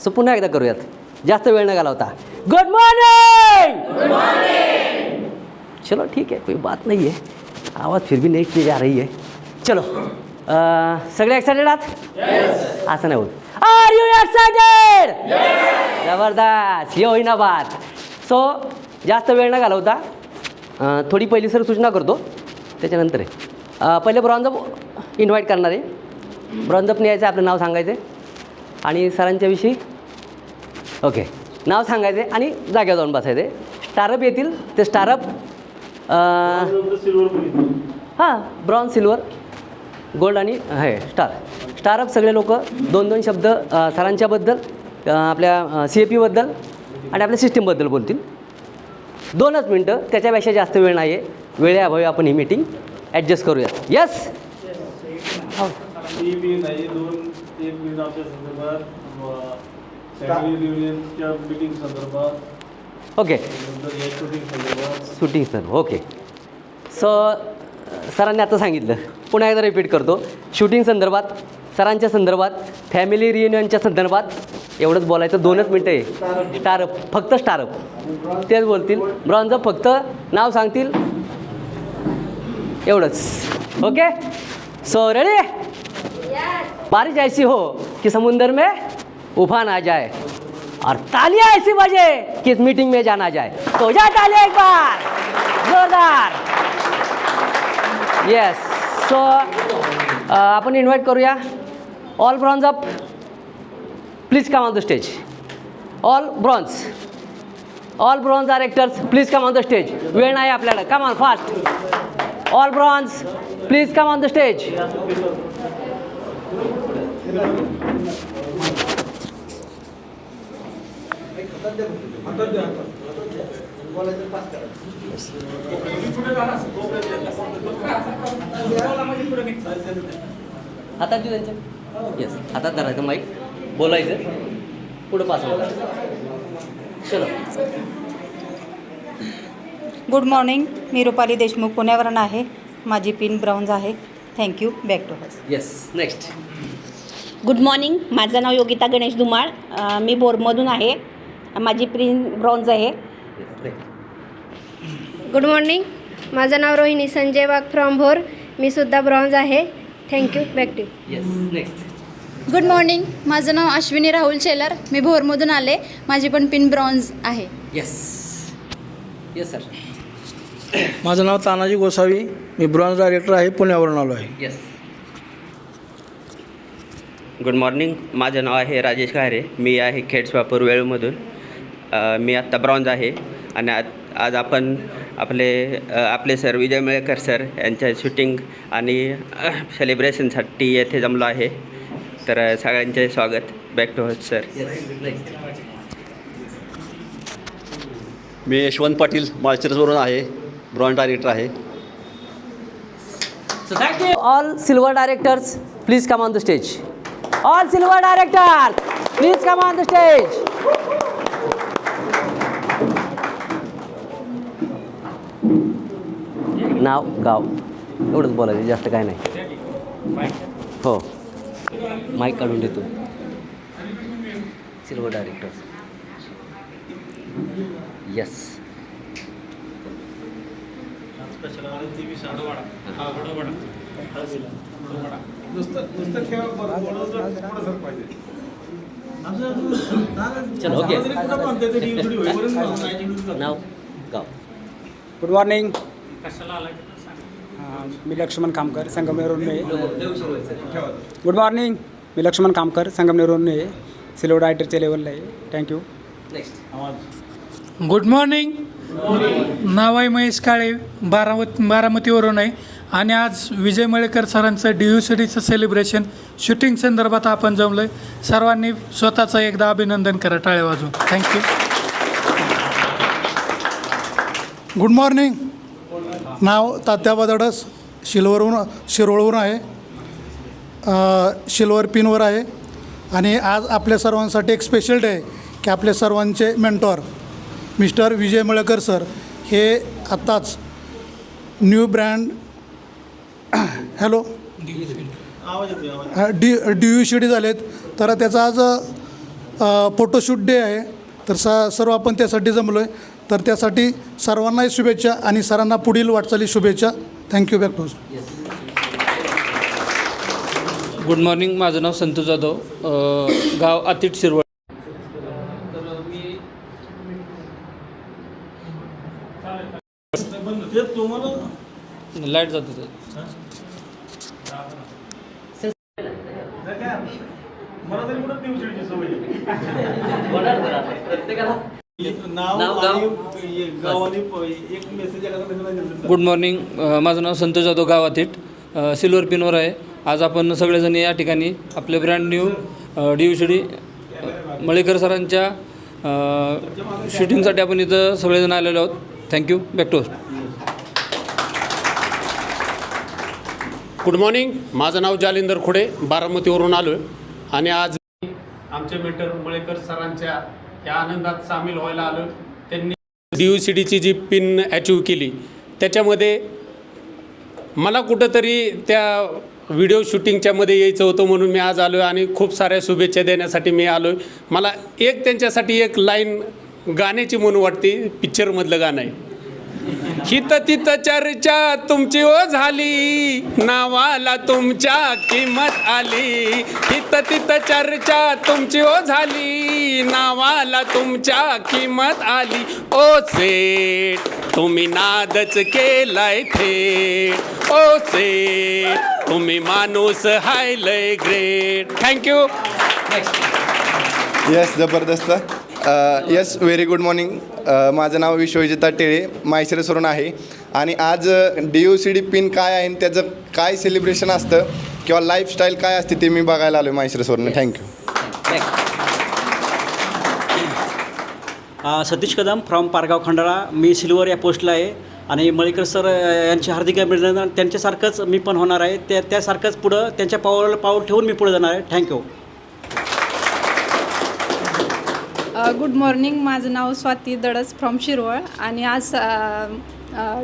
So पुन्हा एकदा करूयात, जास्त वेळ न घालवता. Good morning. चलो ठीक है, कोई बात नहीं है, आवाज़ फिर भी नहीं की जा रही है. चलो सगळे एक्साइटेड आहात? असं नाही होत. Are you excited? जबरदस्त, ये होईना बात. सो जास्त वेळ न घालवता थोडी पहिली सर सूचना करतो, त्याच्यानंतर आहे. पहिले ब्रॉन्झअप इन्व्हाइट करणार आहे. ब्रॉन्झअपने यायचं, आपलं नाव सांगायचं आणि सरांच्या विषयी ओके नाव सांगायचे आणि जाग्यावर जाऊन बसायचे. स्टारअप येतील ते स्टारअप हां ब्रॉन्झ, सिल्वर, गोल्ड आणि हे स्टारअप सगळे लोक 2-2 शब्द सरांच्याबद्दल, आपल्या CAP-बद्दल आणि आपल्या सिस्टीमबद्दल बोलतील. 2च मिनटं, त्याच्यापेक्षा जास्त वेळ नाही आहे. वेळेअभावी आपण ही मीटिंग ॲडजस्ट करूयात. Yes okay shooting sir okay. So सरांनी आता सांगितलं, पुन्हा एकदा रिपीट करतो. शूटिंग संदर्भात, सरांच्या संदर्भात, फॅमिली रियुनियनच्या संदर्भात एवढंच बोलायचं. 2च मिनटं आहे. स्टारअप, फक्त स्टारअप तेच बोलतील. ब्रॉन्झअप फक्त नाव सांगतील, एवढंच. Okay so ready? बारिश ऐसी हो कि समुंदर में उफान आ जाए और तालियां ऐसी बजे कि इस मीटिंग में जाना जाए. तो जा तालियां एक बार जोरदार. येस. सो आपण इन्व्हाइट करूया all bronze up, please come on the stage. All bronze directors please come on the stage. वेळ नाही आपल्याला, come on fast. All bronze please come on the stage. हातात देऊ त्यांच्या. येस, हातात धरायचं माईक, बोलायचं, पुढं पास होतं. चलो. गुड मॉर्निंग, मी रुपाली देशमुख, पुण्यावरून आहे. माझी पिन ब्राउन्झ आहे. Thank you. Back to us. Yes, next. Good morning, माझं नाव योगिता गणेश धुमाळ, मी बोरमधून आहे. माझी पिन ब्रॉन्झ आहे. गुड मॉर्निंग, माझं नाव रोहिणी संजय वाघ फ्रॉम भोर, मी सुद्धा ब्रॉन्झ आहे. Thank you. Back to. Yes, next. Good morning, माझं नाव अश्विनी राहुल शेलर, मी भोरमधून आले. माझी पण पिन ब्रॉन्झ आहे. Yes yes sir. माझं नाव तानाजी गोसावी, मी ब्रॉन्झ डायरेक्टर आहे, पुण्यावरून आलो आहे. येस. गुड मॉर्निंग, माझं नाव आहे राजेश घारे, मी आहे खेडस्वापूर वेळूमधून. मी आत्ता ब्रॉन्झ आहे आणि आज आपण आपले सर विजय मळेकर सर यांच्या शूटिंग आणि सेलिब्रेशनसाठी येथे जमलो आहे. तर सगळ्यांचे स्वागत. Back to host sir. मी यशवंत पाटील माळशिरसवरून आहे, ब्रॉन्झ डायरेक्टर आहे. So thank you. All silver directors, please come on the stage. All silver directors, please come on the stage. नाव गाव एवढंच बोलायचं, जास्त काय नाही. हो, माईक काढून देतो. Silver directors. येस. चलो ओके. नाव गाव. गुड मॉर्निंग, मी लक्ष्मण कामकर, संगमनेरवरून आहे. गुड मॉर्निंग, मी लक्ष्मण कामकर, संगमनेरवरून आहे. सिल्वर डायरेक्टरच्या लेवलला आहे. थँक्यू. नेक्स्ट. गुड मॉर्निंग, नाव आहे महेश काळे, बारामतीवरून आहे. आणि आज विजय मळेकर सरांचं DUCDचं सेलिब्रेशन शूटिंग संदर्भात आपण जमलो आहे. सर्वांनी स्वतःचं एकदा अभिनंदन करा टाळ्या वाजवून. थँक्यू. गुड मॉर्निंग, नाव तात्या बदडस, शिरोळवरून आहे. सिल्वर पिनवर आहे. आणि आज आपल्या सर्वांसाठी एक स्पेशल डे आहे की आपले सर्वांचे मेंटॉर मिस्टर विजय मळेकर सर हे आत्ताच न्यू ब्रँड DUCD झालेत. तर त्याचा आज फोटोशूट डे आहे, तर सर्व आपण त्यासाठी जमलो आहे. तर त्यासाठी सर्वांनाही शुभेच्छा आणि सरांना पुढील वाटचाली शुभेच्छा. Thank you. Back to. Good morning. माझं नाव संतोष जाधव, गाव आतिट शिरवळ. लाईट जातो. Good morning. माझं नाव संतोष जाधव, गाव आतिट, सिल्वर पिनवर आहे. आज आपण सगळेजण या ठिकाणी आपले ब्रँड न्यू DUCD मळेकर सरांच्या शूटिंगसाठी आपण इथं सगळेजण आलेलो आहोत. Thank you. Back to. Good morning. माझं नाव जालिंदर खुडे, बारामतीवरून आलो आहे आणि आज आमचे मेंटर मळेकर सरांच्या या आनंदात सामील व्हायला आलो. त्यांनी DUCDची जी पिन अचीव केली त्याच्यामध्ये मला कुठंतरी त्या व्हिडिओ शूटिंगच्यामध्ये यायचं होतं, म्हणून मी आज आलो आहे आणि खूप साऱ्या शुभेच्छा देण्यासाठी मी आलो आहे. मला त्यांच्यासाठी एक लाईन गाण्याची म्हणून वाटते, पिक्चरमधलं गाणं आहे. हित तिथं चर्चा तुमची ओ झाली, नावाला तुमच्या किंमत आली. हित तिथं चर्चा तुमची ओ झाली, नावाला तुमच्या किंमत आली. ओ सेठ तुम्ही नादच केलाय थेट, ओ सेठ तुम्ही माणूस हाय लय ग्रेट. थँक्यू. यस, जबरदस्त. Yes, very good morning. माझं नाव विश्वजिता टेळे, माहेशिरसवरून आहे आणि आज DUCD पिन काय आहे, त्याचं काय सेलिब्रेशन असतं किंवा लाईफस्टाईल काय असते ते मी बघायला आलो माहेशिरसवरून. थँक्यू. सतीश कदम फ्रॉम पारगाव खंडाळा. मी सिल्वर या पोस्टला आहे आणि मळेकर सर यांचे हार्दिक अभिनंदन. त्यांच्यासारखंच मी पण होणार आहे, त्यासारखंच पुढं त्यांच्या पाऊल ठेवून मी पुढे जाणार आहे. थँक्यू. Good morning. माझं नाव स्वाती दडस फ्रॉम शिरवळ आणि आज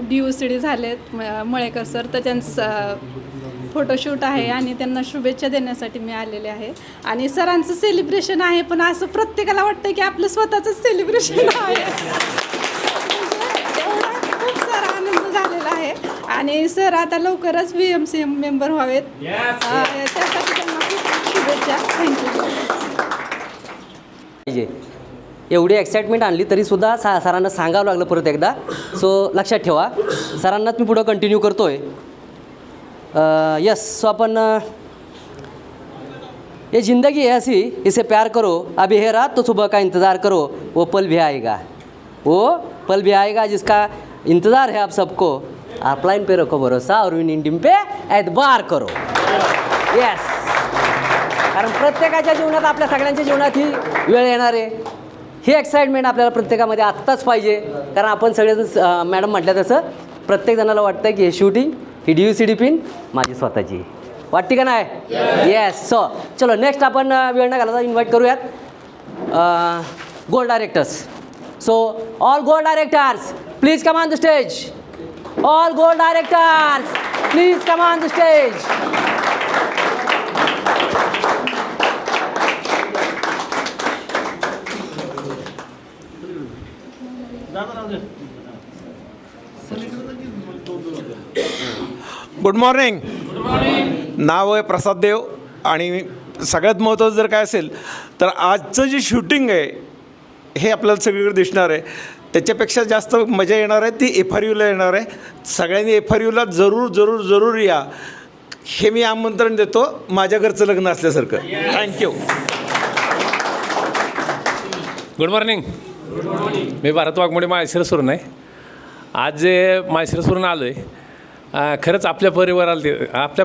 DUCD झालेत मळेकर सर, तर त्यांचं फोटोशूट आहे आणि त्यांना शुभेच्छा देण्यासाठी मी आलेले आहे. आणि सरांचं सेलिब्रेशन आहे, पण असं प्रत्येकाला वाटतं की आपलं स्वतःचंच सेलिब्रेशन आहे. एवढा खूप सारा आनंद झालेला आहे आणि सर आता लवकरच VMC मेंबर व्हावेत, त्यासाठी त्यांना खूप शुभेच्छा. थँक्यू. एवढी एक्साइटमेंट आणली तरीसुद्धा सरांना सांगावं लागलं परत एकदा. सो लक्षात ठेवा, सरांनाच मी पुढं कंटिन्यू करतो आहे. यस, सो अपन ये ज़िंदगी है ऐसी, इसे प्यार करो, अभी है रात तो सुबह का इंतज़ार करो, वो पल भी आएगा, वो पल भी आएगा जिसका इंतज़ार है आप सबको. आप लाइन पे रखो भरोसा और विनिंग टीम पे एतबार करो. यस, कारण प्रत्येकाच्या जीवनात, आपल्या सगळ्यांच्या जीवनात ही वेळ येणार आहे. ही एक्साइटमेंट आपल्याला प्रत्येकामध्ये आत्ताच पाहिजे, कारण आपण सगळेजण मॅडम म्हटल्या तसं प्रत्येकजणाला वाटतं की हे शूटिंग, ही DUCD पिन माझी स्वतःची वाटते का नाही. येस. सो चलो नेक्स्ट आपण वेळ न घालवता इन्व्हाइट करूयात gold directors. So all gold directors please come on the stage. All gold directors please come on the stage. Good morning. नाव आहे प्रसाद देव आणि सगळ्यात महत्त्वाचं जर काय असेल तर आजचं जे शूटिंग आहे हे आपल्याला सगळीकडे दिसणार आहे. त्याच्यापेक्षा जास्त मजा येणार आहे ती FRUला येणार आहे. सगळ्यांनी FRUला जरूर जरूर जरूर या, हे मी आमंत्रण देतो, माझ्या घरचं लग्न असल्यासारखं. थँक्यू. Good morning. मी भारत वाघमोडे, माहेशिरसवरून आहे. आज जे माहेशिरसवरून आलो आहे, खरंच आपल्या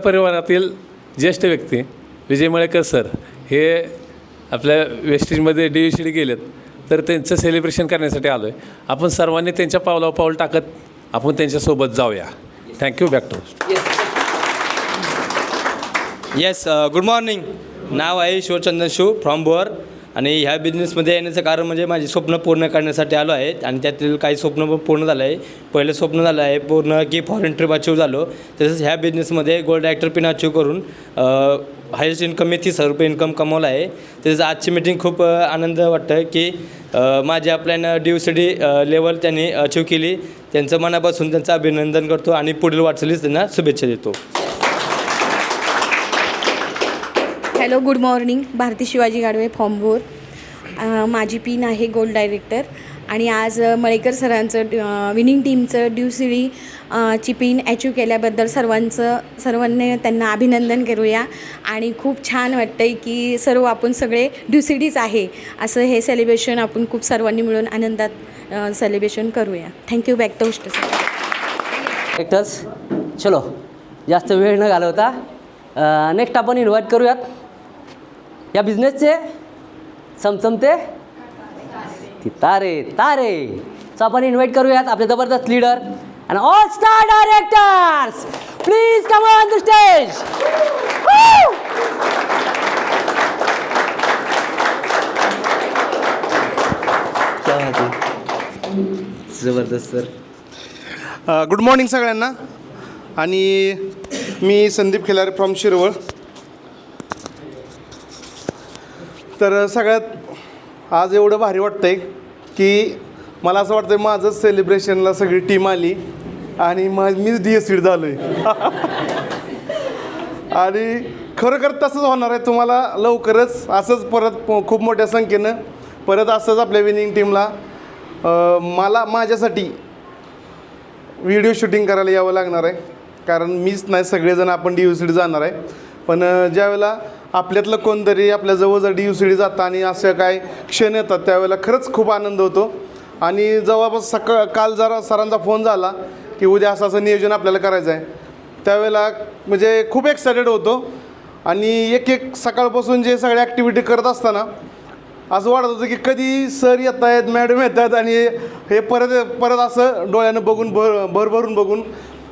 परिवारातील ज्येष्ठ व्यक्ती विजय मळेकर सर हे आपल्या वेस्टेजमध्ये DUCD गेलेत, तर त्यांचं सेलिब्रेशन करण्यासाठी आलो आहे. आपण सर्वांनी त्यांच्या पावलावर पाऊल टाकत आपण त्यांच्यासोबत जाऊया. Thank you. Back to. Yes, good morning. नाव आहे शिवचंदन शिव फ्रॉम बोर आणि ह्या बिझनेसमध्ये येण्याचं कारण म्हणजे माझी स्वप्न पूर्ण करण्यासाठी आलो आहे आणि त्यातील काही स्वप्न पण पूर्ण झालं आहे. पहिलं स्वप्न झालं आहे पूर्ण की फॉरेन ट्रिप अचीव झालो, तसंच ह्या बिझनेसमध्ये गोल्ड डायरेक्टर पिन अचीव करून हायेस्ट इन्कम मी 30,000 रुपये इन्कम कमवलं आहे. त्याचं आजची मीटिंग खूप आनंद वाटतं आहे की माझी आपल्यानं DUCD लेवल त्यांनी अचीव केली. त्यांचं मनापासून त्यांचं अभिनंदन करतो आणि पुढील वाटचालीस त्यांना शुभेच्छा देतो. Hello, good morning. Bharati Shivaji Gadve, from Bhor. माझी पिन आहे गोल्ड डायरेक्टर आणि आज मळेकर सरांचं विनिंग टीमचं DUCD ची पिन अचीव केल्याबद्दल सर्वांनी त्यांना अभिनंदन करूया. आणि खूप छान वाटतं आहे की आपण सगळे DUCDच आहे असं हे सेलिब्रेशन आपण खूप सर्वांनी मिळून आनंदात सेलिब्रेशन करूया. Thank you. Back to host sir. Directors, चलो जास्त वेळ न घालवता नेक्स्ट आपण इन्व्हाइट करूयात या बिझनेसचे चमचमते तारे. सो आपण इन्व्हाइट करूयात आपले जबरदस्त लीडर आणि all star directors. Please come on the stage. जबरदस्त सर. गुड मॉर्निंग सगळ्यांना. आणि मी संदीप खिलारे फ्रॉम शिरवळ. तर सगळ्यात आज एवढं भारी वाटतं आहे की मला असं वाटतं आहे माझंच सेलिब्रेशनला सगळी टीम आली आणि मीच DUCD झालो आहे. आणि खरोखर तसंच होणार आहे. तुम्हाला लवकरच असंच परत खूप मोठ्या संख्येनं परत असंच आपल्या विनिंग टीमला माझ्यासाठी व्हिडिओ शूटिंग करायला यावं लागणार आहे. कारण मीच नाही, सगळेजण आपण DUCD जाणार आहे. पण ज्यावेळेला आपल्यातलं कोणतरी आपल्या जवळ DUCD जातं आणि असं काय क्षण येतात त्यावेळेला खरंच खूप आनंद होतो. आणि जवळपास काल जरा सरांचा फोन झाला की उद्या असं नियोजन आपल्याला करायचं आहे, त्यावेळेला म्हणजे खूप एक्सायटेड होतो. आणि एक सकाळपासून जे सगळ्या ॲक्टिव्हिटी करत असताना असं वाटत होतं की कधी सर येत आहेत, मॅडम येतात आणि हे परत असं डोळ्यानं बघून भरभरून बघून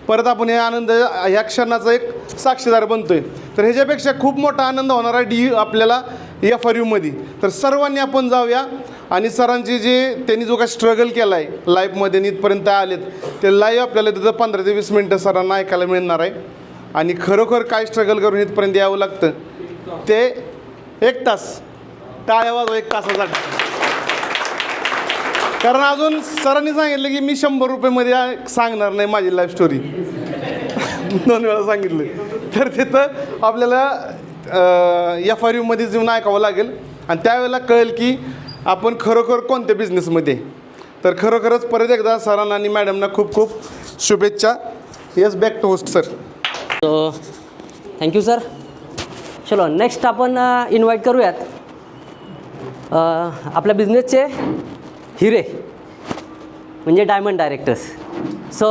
परत आपण हे आनंद ह्या क्षणाचा एक साक्षीदार बनतो आहे. तर ह्याच्यापेक्षा खूप मोठा आनंद होणार आहे आपल्याला FRUमध्ये. तर सर्वांनी आपण जाऊया आणि सरांची त्यांनी जो काय स्ट्रगल केला आहे लाईफमध्ये इथपर्यंत आलेत ते लाईव्ह आपल्याला तिथं 15 ते 20 मिनटं सरांना ऐकायला मिळणार आहे. आणि खरोखर काय स्ट्रगल करून इथपर्यंत यावं लागतं ते 1 तास टाळ्या वाजवा 1 तासासाठी. कारण अजून सरांनी सांगितलं की मी 100 रुपयेमध्ये सांगणार नाही माझी लाईफ स्टोरी. 2 वेळा सांगितलं. तर तिथं आपल्याला FRUमध्ये येऊन ऐकावं लागेल आणि त्यावेळेला कळेल की आपण खरोखर कोणत्या बिझनेसमध्ये. तर खरोखरच परत एकदा सरांना आणि मॅडमना खूप खूप शुभेच्छा. Yes, back to host sir. So thank you sir. चलो नेक्स्ट आपण इन्व्हाइट करूयात आपल्या बिझनेसचे हिरे म्हणजे डायमंड डायरेक्टर्स. सो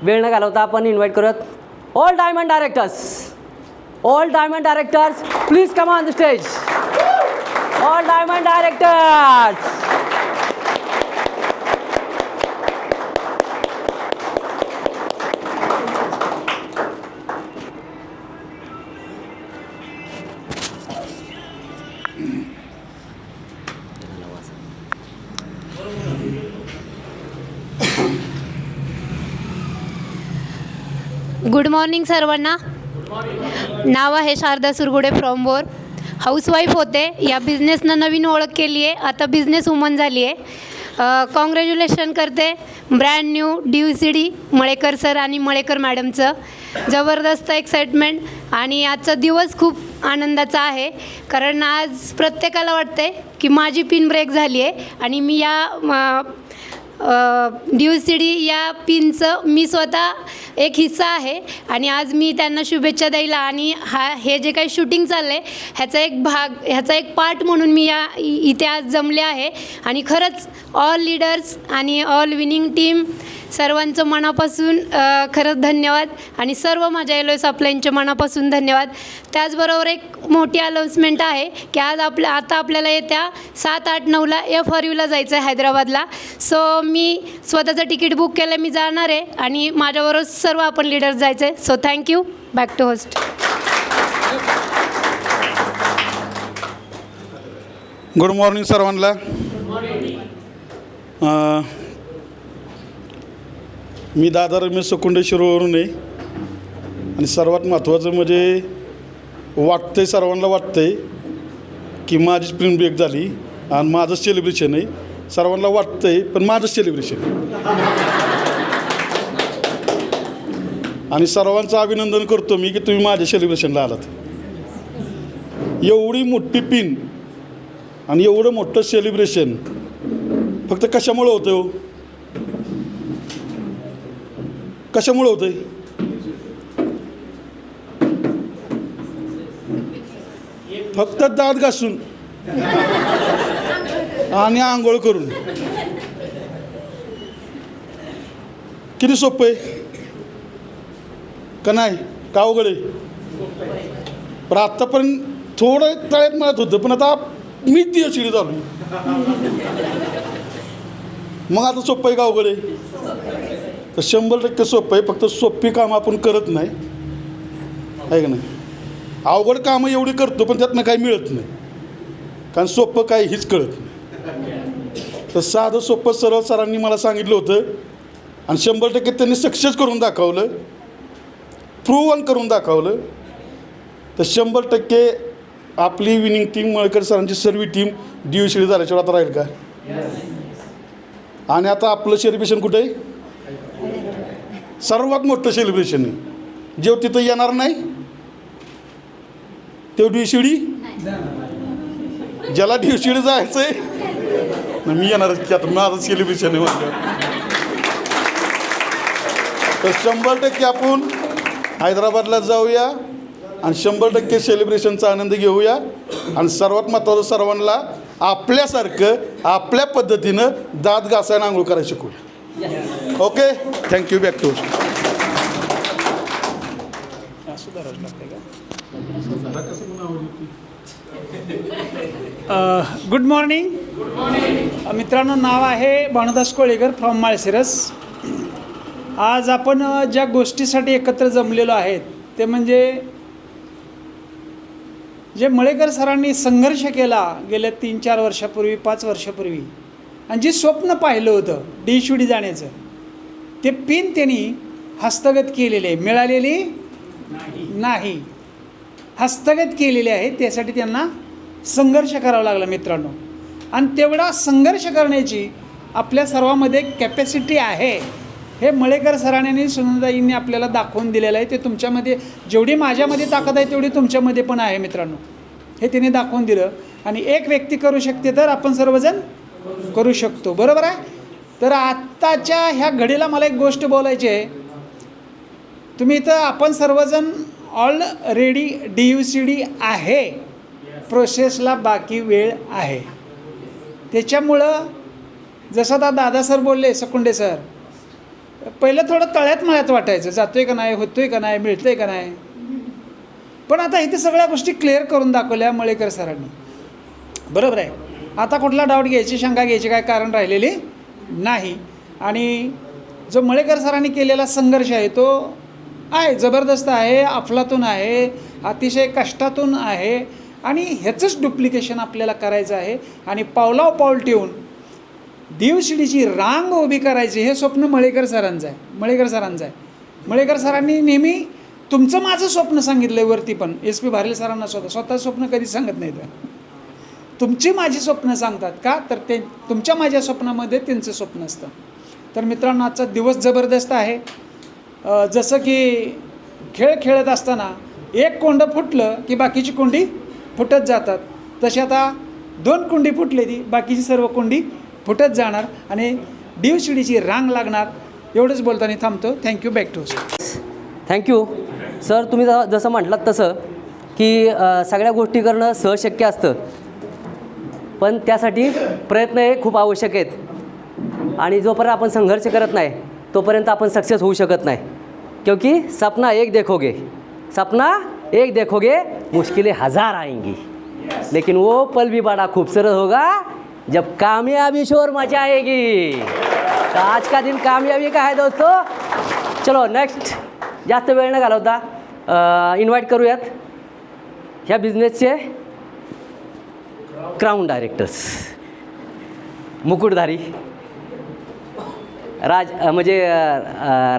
वेळ न घालवता आपण इन्व्हाइट करूयात all diamond directors. All diamond directors, please come on the stage. All diamond directors. Good morning सर्वांना. नाव आहे शारदा सुरगुडे, फ्रॉम बोर. हाऊसवाईफ होते. या बिझनेसनं नवीन ओळख केली आहे. आता बिझनेस वुमन झाली आहे. कॉंग्रॅच्युलेशन करते brand new DUCD Malekar sir आणि मळेकर मॅडमचं. जबरदस्त एक्साइटमेंट आणि आजचा दिवस खूप आनंदाचा आहे. कारण आज प्रत्येकाला वाटते की माझी पिन ब्रेक झाली आहे आणि मी या DUCD या पिनचं मी स्वतः एक हिस्सा आहे. आणि आज मी त्यांना शुभेच्छा द्यायला आणि हे जे काही शूटिंग चाललं आहे ह्याचा एक पार्ट म्हणून मी इथे आज जमले आहे. आणि खरंच ऑल लीडर्स आणि ऑल विनिंग टीम सर्वांचं मनापासून खरंच धन्यवाद. आणि सर्व माझ्या LOS सप्लायनच्या मनापासून धन्यवाद. त्याचबरोबर एक मोठी अनाऊन्समेंट आहे की आज आता आपल्याला येत्या 7, 8, 9ला FRUला जायचं आहे हैदराबादला. सो मी स्वतःचं तिकीट बुक केलं. मी जाणार आहे आणि माझ्याबरोबर सर्व आपण लीडर्स जायचं आहे. So thank you. Back to host. Good morning सर्वांना. मी दादा रमेश सुकुंडे शिरोवरून आहे. आणि सर्वात महत्त्वाचं म्हणजे वाटतंय, सर्वांना वाटतंय की माझी स्प्रिंग ब्रेक झाली आणि माझं सेलिब्रेशन आहे. सर्वांना वाटतंय पण माझं सेलिब्रेशन आणि सर्वांचं अभिनंदन करतो मी की तुम्ही माझ्या सेलिब्रेशनला आलात. एवढी मोठी पिन आणि एवढं मोठं सेलिब्रेशन फक्त कशामुळं होतं हो? कशामुळं होतं? फक्त दात घासून आणि आंघोळ करून. किती सोपं आहे का नाही? का अवघड आहे? पण आत्तापर्यंत थोडं तळ्यात मिळत होतं, पण आता मी ती शिडी झालो. मग आता सोपं आहे का अवघड आहे? तर 100% सोपं आहे. फक्त सोपी कामं आपण करत नाही, आहे का नाही? अवघड कामं एवढी करतो पण त्यातनं काही मिळत नाही, कारण सोपं काही हीच कळत नाही. तर साधं सोपं सरळ सरांनी मला सांगितलं होतं आणि 100% त्यांनी सक्सेस करून दाखवलं, प्रूव्हन करून दाखवलं. तर 100% आपली विनिंग टीम, मळेकर सरांची सर्व टीम DUCD झाल्याशिवाय आता राहील का? आणि आता आपलं सेलिब्रेशन कुठं आहे? सर्वात मोठं सेलिब्रेशन आहे. जेव्हा तिथं येणार नाही तेव्हा DUCD, ज्याला DUCD जायचं आहे मी येणारच की. आता माझं सेलिब्रेशन आहे म्हणजे. तर 100% आपण हैदराबादला जाऊया आणि 100% सेलिब्रेशनचा आनंद घेऊया. आणि सर्वात महत्त्वाचं, सर्वांना आपल्यासारखं आपल्या पद्धतीनं दात घासायला आंघोळ करायला शिकूया. Okay, thank you. Back to. Good morning मित्रांनो. नाव आहे भानुदास कोळेकर फ्रॉम माळशिरस. आज आपण ज्या गोष्टीसाठी एकत्र जमलेलो आहेत ते म्हणजे जे मळेकर सरांनी संघर्ष केला गेल्या 3-4 वर्षापूर्वी, 5 वर्षापूर्वी, आणि जे स्वप्न पाहिलं होतं DUCD जाण्याचं, ते पिन त्यांनी हस्तगत केलेले आहे. मिळालेली नाही, हस्तगत केलेले आहे. त्यासाठी त्यांना संघर्ष करावा लागला मित्रांनो. आणि तेवढा संघर्ष करण्याची आपल्या सर्वांमध्ये कॅपॅसिटी आहे. हे मळेकर सरांनी आणि सुनंदाईंनी आपल्याला दाखवून दिलेलं आहे. ते तुमच्यामध्ये जेवढी माझ्यामध्ये ताकद आहे तेवढी तुमच्यामध्ये पण आहे मित्रांनो. हे तिने दाखवून दिलं. आणि एक व्यक्ती करू शकते तर आपण सर्वजण करू शकतो, बरोबर आहे? तर आत्ताच्या ह्या घडीला मला एक गोष्ट बोलायची आहे. तुम्ही इथं आपण सर्वजण ऑलरेडी DUCD आहे, प्रोसेसला बाकी वेळ आहे. त्याच्यामुळं जसं आता दादा सर बोलले, सकुंडे सर, पहिलं थोडं तळ्यात मळ्यात वाटायचं, जातोय का नाही, होतोय का नाही, मिळतंय का नाही. पण आता इथे सगळ्या गोष्टी क्लिअर करून दाखवल्या मळेकर सरांनी, बरोबर आहे? आता कुठला डाऊट घ्यायची, शंका घ्यायची काय कारण राहिलेली नाही. आणि जो मळेकर सरांनी केलेला संघर्ष आहे तो आहे, जबरदस्त आहे, अफलातून आहे, अतिशय कष्टातून आहे. आणि ह्याचंच डुप्लिकेशन आपल्याला करायचं आहे. आणि पावलाव पाऊल ठेवून DUCDची रांग उभी करायची, हे स्वप्न मळेकर सरांचं आहे. मळेकर सरांनी नेहमी तुमचं माझं स्वप्न सांगितलं आहे वरती, पण SP भारेल सरांना स्वतः स्वप्न कधीच सांगत नाहीत. तुमची माझी स्वप्न सांगतात का, तर ते तुमच्या माझ्या स्वप्नामध्ये त्यांचं स्वप्न असतं. तर मित्रांनो, आजचा दिवस जबरदस्त आहे. जसं की खेळ खेळत असताना एक कोंड फुटलं की बाकीची कोंडी फुटत जातात, तशी आता 2 कोंडी फुटले ती बाकीची सर्व कोंडी फुटत जाणार आणि DUCDची रांग लागणार. एवढंच बोलताना थांबतो. Thank you. Back to. Thank you sir. तुम्ही जसं म्हटलात तसं की सगळ्या गोष्टी करणं सहज शक्य असतं, पण त्यासाठी प्रयत्न हे खूप आवश्यक आहेत. आणि जोपर्यंत आपण संघर्ष करत नाही तोपर्यंत आपण सक्सेस होऊ शकत नाही. क्योंकि सपना एक देखोगे मुश्किलें 1000 आएंगी, लेकिन वो पल भी बड़ा खूबसूरत होगा जब कामयाबी शोर मचाएगी. तो आज का दिन कामयाबी का है दोस्तों. चलो नेक्स्ट, जास्त वेळ न घालवता इन्व्हाइट करूयात ह्या बिझनेसचे क्राऊन डायरेक्टर्स, मुकुटधारी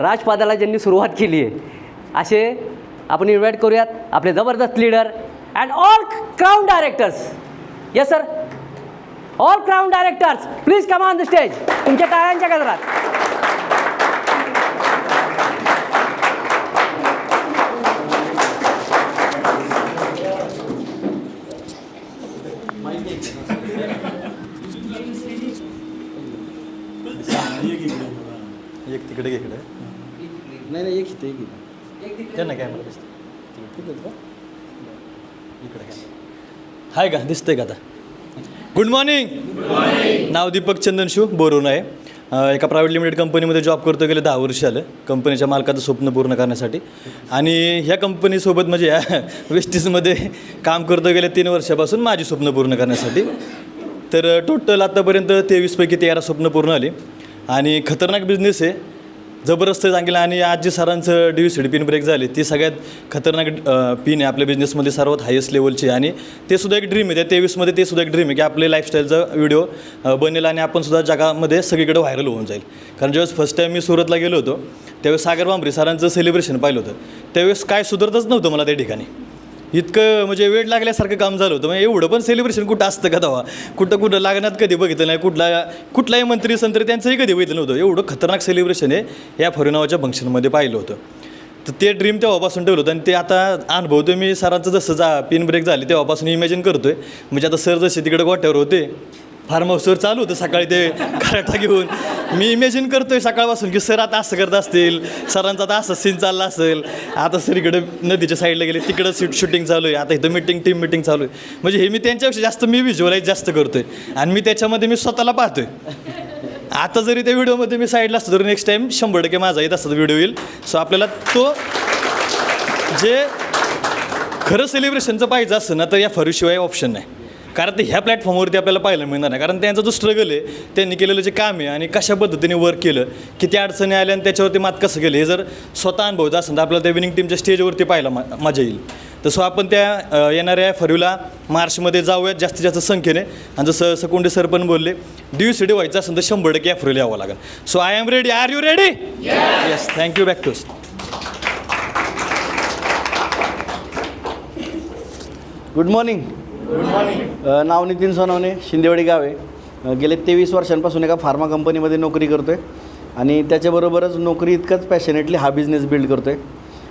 राजपदाला ज्यांनी सुरुवात केली आहे, असे आपण इन्व्हाइट करूयात आपले जबरदस्त leader and all crown directors. Yes, sir. All crown directors, please come on the stage. तुमच्या टाळ्यांच्या गजरात. एक तिकडे इकडे नाही एक इथे त्यांना कॅमेरा दिसतो इकडे हाय का दिसतंय का आता. Good morning. नाव दीपक चंदनशू बोरून आहे. एका प्रायव्हेट लिमिटेड कंपनीमध्ये जॉब करतो. गेले 10 वर्ष आलं कंपनीच्या मालकाचं स्वप्न पूर्ण करण्यासाठी. आणि ह्या कंपनीसोबत म्हणजे या वेस्टीजमध्ये काम करतो गेले 3 वर्षापासून माझी स्वप्न पूर्ण करण्यासाठी. तर टोटल आत्तापर्यंत 23 पैकी 13 स्वप्न पूर्ण आली. आणि खतरनाक बिझनेस आहे, जबरदस्त चांगला. आणि आज जे सरांचं DUCD पिन ब्रेक झाले ती सगळ्यात खतरनाक पिन आहे आपल्या बिझनेसमध्ये, सर्वात हायेस्ट लेवलची. आणि ते सुद्धा एक ड्रीम आहे. त्या 23मध्ये ते सुद्धा एक ड्रीम आहे की आपले लाईफस्टाईलचा व्हिडिओ बनेल आणि आपण सुद्धा जगामध्ये सगळीकडे व्हायरल होऊन जाईल. कारण ज्यावेळेस फर्स्ट टाईम मी सुरतला गेलो होतो त्यावेळेस सागर भांबरे सरांचं सेलिब्रेशन पाहिलं होतं. त्यावेळेस काय सुधारतच नव्हतं मला त्या ठिकाणी. इतकं म्हणजे वेळ लागल्यासारखं काम झालं होतं. म्हणजे एवढं पण सेलिब्रेशन कुठं असतं का तेव्हा, कुठं लग्नात कधी बघितलं नाही, कुठलाही मंत्री संत्री त्यांचंही कधी बघितलं नव्हतं. एवढं खतरनाक सेलिब्रेशन आहे या फॉरेन नावाच्या फंक्शनमध्ये पाहिलं होतं. तर ते ड्रीम तेव्हापासून ठेवलं होतं. आणि ते आता अनुभवतो मी. सरांचं जसं पिन ब्रेक झाले तेव्हापासून इमॅजिन करतो आहे. म्हणजे आता सर जसे तिकडे गोठ्यावर होते फार्म हाऊसवर चालू होतं सकाळी ते कराटा घेऊन, मी इमॅजिन करतो आहे सकाळपासून की सर आता असं करत असतील, सरांचा आता असं सीन चालला असेल. आता सर इकडे नदीच्या साईडला गेले, तिकडं शूटिंग चालू आहे, आता इथं टीम मिटिंग चालू आहे. म्हणजे हे मी त्यांच्यापेक्षा जास्त मी व्हिज्युअलाइज जास्त करतो आहे. आणि मी त्याच्यामध्ये मी स्वतःला पाहतो आहे. आता जरी त्या व्हिडिओमध्ये मी साईडला असतो तर नेक्स्ट टाईम 100% माझा येत असतो व्हिडिओ येईल. सो आपल्याला तो जे खरं सेलिब्रेशनचं पाहिजे असतं ना तर या फरूशिवाय ऑप्शन नाही. कारण ते ह्या प्लॅटफॉर्मवरती आपल्याला पाहायला मिळणार नाही. कारण त्यांचा जो स्ट्रगल आहे, त्यांनी केलेलं जे काम आहे आणि कशा पद्धतीने वर्क केलं, किती अडचणी आल्या आणि त्याच्यावरती मात कसं केलं, हे जर स्वतः अनुभवत असेल तर आपल्याला त्या विनिंग टीमच्या स्टेजवरती पाहायला मजा येईल. तसं आपण त्या येणाऱ्या फरूला मार्चमध्ये जाऊयात जास्तीत जास्त संख्येने. आणि जसं सकुंडे सर पण बोलले DUCD व्हायचं असेल तर 100% या फरूला यावं लागेल. So I am ready. Are you ready? Yes. Thank you. Back to. Good morning. नाव नितीन सोनवणे, शिंदेवाडी गाव आहे. गेले 23 वर्षांपासून एका फार्मा कंपनीमध्ये नोकरी करतो आहे. आणि त्याच्याबरोबरच नोकरी इतकंच पॅशनेटली हा बिझनेस बिल्ड करतो आहे.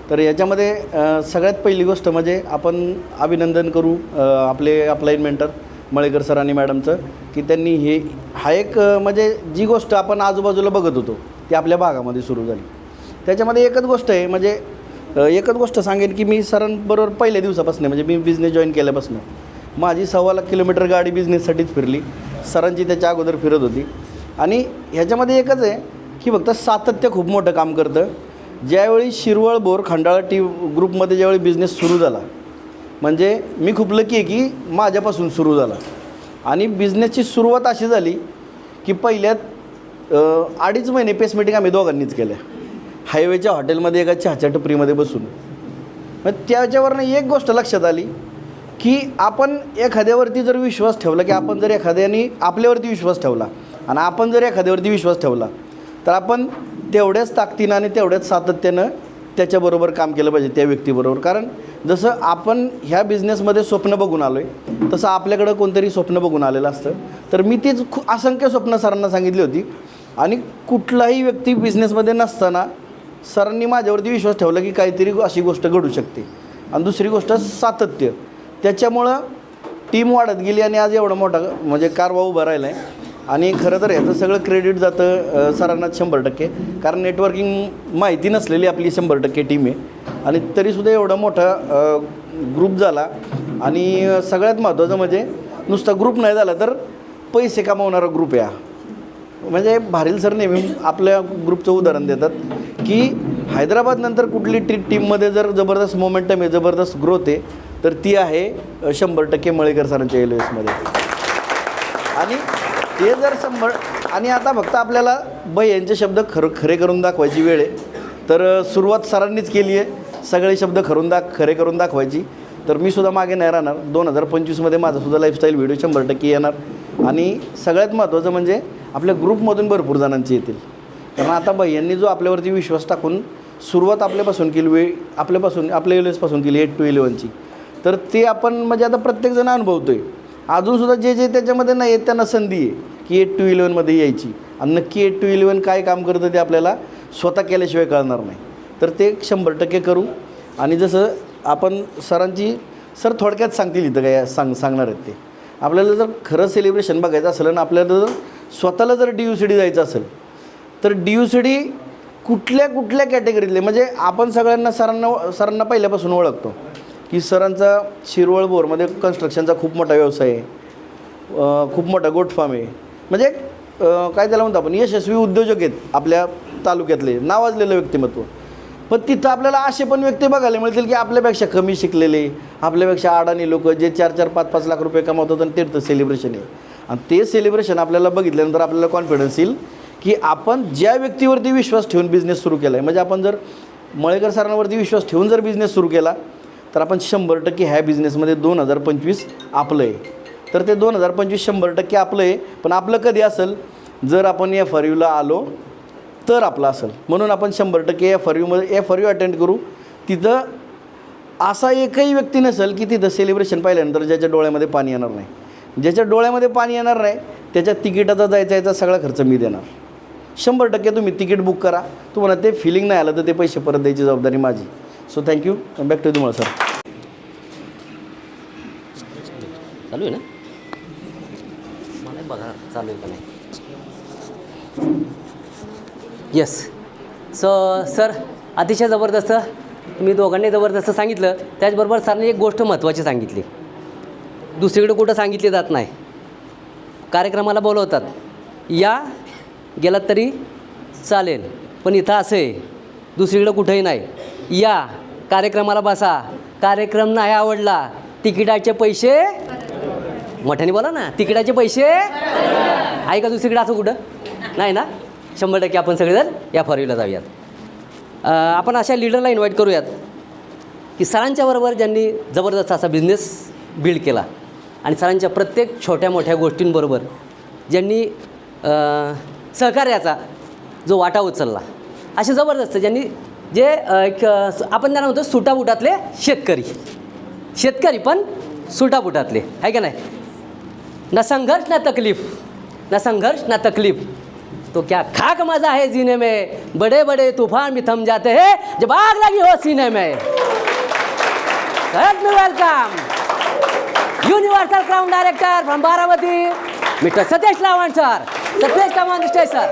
तर याच्यामध्ये सगळ्यात पहिली गोष्ट म्हणजे आपण अभिनंदन करू आपले अपलाईन मेंटर मळेकर सर आणि मॅडमचं की त्यांनी हा एक म्हणजे जी गोष्ट आपण आजूबाजूला बघत होतो ती आपल्या भागामध्ये सुरू झाली. त्याच्यामध्ये एकच गोष्ट आहे, म्हणजे एकच गोष्ट सांगेन की मी सरांबरोबर पहिल्या दिवसापासून म्हणजे मी बिझनेस जॉईन केल्यापासून माझी 1.25 लाख किलोमीटर गाडी बिझनेससाठीच फिरली. सरांची त्याच्या अगोदर फिरत होती. आणि ह्याच्यामध्ये एकच आहे की फक्त सातत्य खूप मोठं काम करतं. ज्यावेळी शिरवळ बोर खंडाळा ग्रुपमध्ये ज्यावेळी बिझनेस सुरू झाला, म्हणजे मी खूप लकी आहे की माझ्यापासून सुरू झाला. आणि बिझनेसची सुरुवात अशी झाली की पहिल्यात 2.5 महिने पेस मीटिंग आम्ही दोघांनीच केल्या, हायवेच्या हॉटेलमध्ये एका चहाच्या टपरीमध्ये बसून. मग त्याच्यावरनं एक गोष्ट लक्षात आली की आपण एखाद्यावरती जर विश्वास ठेवला, की आपण जर एखाद्याने आपल्यावरती विश्वास ठेवला आणि आपण जर एखाद्यावरती विश्वास ठेवला तर आपण तेवढ्याच ताकदीनं आणि तेवढ्याच सातत्यानं त्याच्याबरोबर काम केलं पाहिजे त्या व्यक्तीबरोबर. कारण जसं आपण ह्या बिझनेसमध्ये स्वप्न बघून आलो आहे तसं आपल्याकडं कोणतरी स्वप्न बघून आलेलं असतं. तर मी तीच असंख्य स्वप्न सरांना सांगितली होती. आणि कुठलाही व्यक्ती बिझनेसमध्ये नसताना सरांनी माझ्यावरती विश्वास ठेवला की काहीतरी अशी गोष्ट घडू शकते. आणि दुसरी गोष्ट सातत्य. त्याच्यामुळं टीम वाढत गेली आणि आज एवढा मोठा म्हणजे कारवा उभा राहिला आहे. आणि खरं तर ह्याचं सगळं क्रेडिट जातं सरांनाच 100%. कारण नेटवर्किंग माहिती नसलेली आपली 100% टीम आहे. आणि तरीसुद्धा एवढा मोठा ग्रुप झाला. आणि सगळ्यात महत्त्वाचं म्हणजे नुसता ग्रुप नाही झाला तर पैसे कमावणारा ग्रुप आहे. म्हणजे भारील सर नेहमी आपल्या ग्रुपचं उदाहरण देतात की हैदराबादनंतर कुठली टीममध्ये जर जबरदस्त मोमेंटम आहे, जबरदस्त ग्रोथ आहे तर ती आहे 100% मळेकर सरांच्या LOSमध्ये. आणि ते जर आणि आता फक्त आपल्याला यांचे शब्द खरे करून दाखवायची वेळ आहे. तर सुरुवात सरांनीच केली आहे, सगळे शब्द खरे करून दाखवायची. तर मी सुद्धा मागे नाही राहणार. 2025मध्ये माझासुद्धा लाईफस्टाईल व्हिडिओ 100% येणार. आणि सगळ्यात महत्त्वाचं म्हणजे आपल्या ग्रुपमधून भरपूर जणांचे येतील. कारण आता यांनी जो आपल्यावरती विश्वास टाकून सुरुवात आपल्यापासून केली, आपल्या LOSपासून केली 8 to 11ची, तर ते आपण म्हणजे आता प्रत्येकजण अनुभवतो आहे. अजूनसुद्धा जे त्याच्यामध्ये नाही आहेत त्यांना संधी आहे की 8 to 11मध्ये यायची, आणि नक्की 8 to 11 काय काम करतं ते आपल्याला स्वतः केल्याशिवाय कळणार नाही. तर ते 100% करू. आणि जसं आपण सरांची सर थोडक्यात सांगतील इथं काय सांगणार आहेत ते. आपल्याला जर खरं सेलिब्रेशन बघायचं असेल आणि आपल्याला जर स्वतःला जर DUCD जायचं असेल तर DUCD कुठल्या कॅटेगरीतले, म्हणजे आपण सगळ्यांना सरांना पहिल्यापासून ओळखतो की सरांचा शिरवळ बोरमध्ये कन्स्ट्रक्शनचा खूप मोठा व्यवसाय आहे, खूप मोठा गोट फार्म आहे. म्हणजे काय त्याला म्हणतो आपण यशस्वी उद्योजक आहेत आपल्या तालुक्यातले, नावाजलेलं व्यक्तिमत्व. पण तिथं आपल्याला असे पण व्यक्ती बघायला मिळतील की आपल्यापेक्षा कमी शिकलेले, आपल्यापेक्षा अडाणी लोक जे 4-4, 5-5 लाख रुपये कमावतात आणि ते सेलिब्रेशन आहे. आणि ते सेलिब्रेशन आपल्याला बघितल्यानंतर आपल्याला कॉन्फिडन्स येईल की आपण ज्या व्यक्तीवरती विश्वास ठेवून बिझनेस सुरू केला आहे, म्हणजे आपण जर मळेकर सरांवरती विश्वास ठेवून जर बिझनेस सुरू केला तर आपण 100% ह्या बिझनेसमध्ये 2025 आपलं आहे. तर ते 2025 100% आपलं आहे. पण आपलं कधी असेल, जर आपण FRUला आलो तर आपलं असेल. म्हणून आपण 100% FRU अटेंड करू. तिथं असा एकही व्यक्ती नसेल की तिथं सेलिब्रेशन पाहिल्यानंतर ज्याच्या डोळ्यामध्ये पाणी येणार नाही. ज्याच्या डोळ्यामध्ये पाणी येणार नाही त्याच्या तिकिटाचा याचा सगळा खर्च मी देणार. 100% तुम्ही तिकीट बुक करा. तुम्हाला ते फिलिंग नाही आलं तर ते पैसे परत द्यायची जबाबदारी माझी. So thank you. बॅक टू तुम्हाला सर. चालू आहे ना? मला बघा चालू आहे का नाही. येस. सो सर अतिशय जबरदस्त, मी दोघांनी जबरदस्त सांगितलं. त्याचबरोबर सरांनी एक गोष्ट महत्त्वाची सांगितली, दुसरीकडे कुठं सांगितली जात नाही. कार्यक्रमाला बोलवतात, या गेलात तरी चालेल, पण इथं असं आहे दुसरीकडं कुठंही नाही. या कार्यक्रमाला बसा, कार्यक्रम नाही आवडला तिकिटाचे पैसे, मोठ्याने बोला ना, तिकिटाचे पैसे आहे का दुसरीकडे असं कुठं नाही ना. 100% आपण सगळेजण FRUला जाऊयात. आपण अशा लीडरला इन्व्हाइट करूयात की सरांच्या बरोबर ज्यांनी जबरदस्त असा बिझनेस बिल्ड केला आणि सरांच्या प्रत्येक छोट्या मोठ्या गोष्टींबरोबर ज्यांनी सहकार्याचा जो वाटा उचलला, असे जबरदस्त ज्यांनी जे आपण त्यांना म्हणतो सुटाबुटातले शेतकरी पण सुटाबुटातले, आहे का नाही. ना संघर्ष ना तकलीफ तो क्या खाक मजा है जीने में, बड़े बड़े तूफान भी थम जाते हैं जब आग लगी हो सीने में. Welcome universal crown director from Baramati mister Satish लावण सर. सतीश लावण स्टेज सर.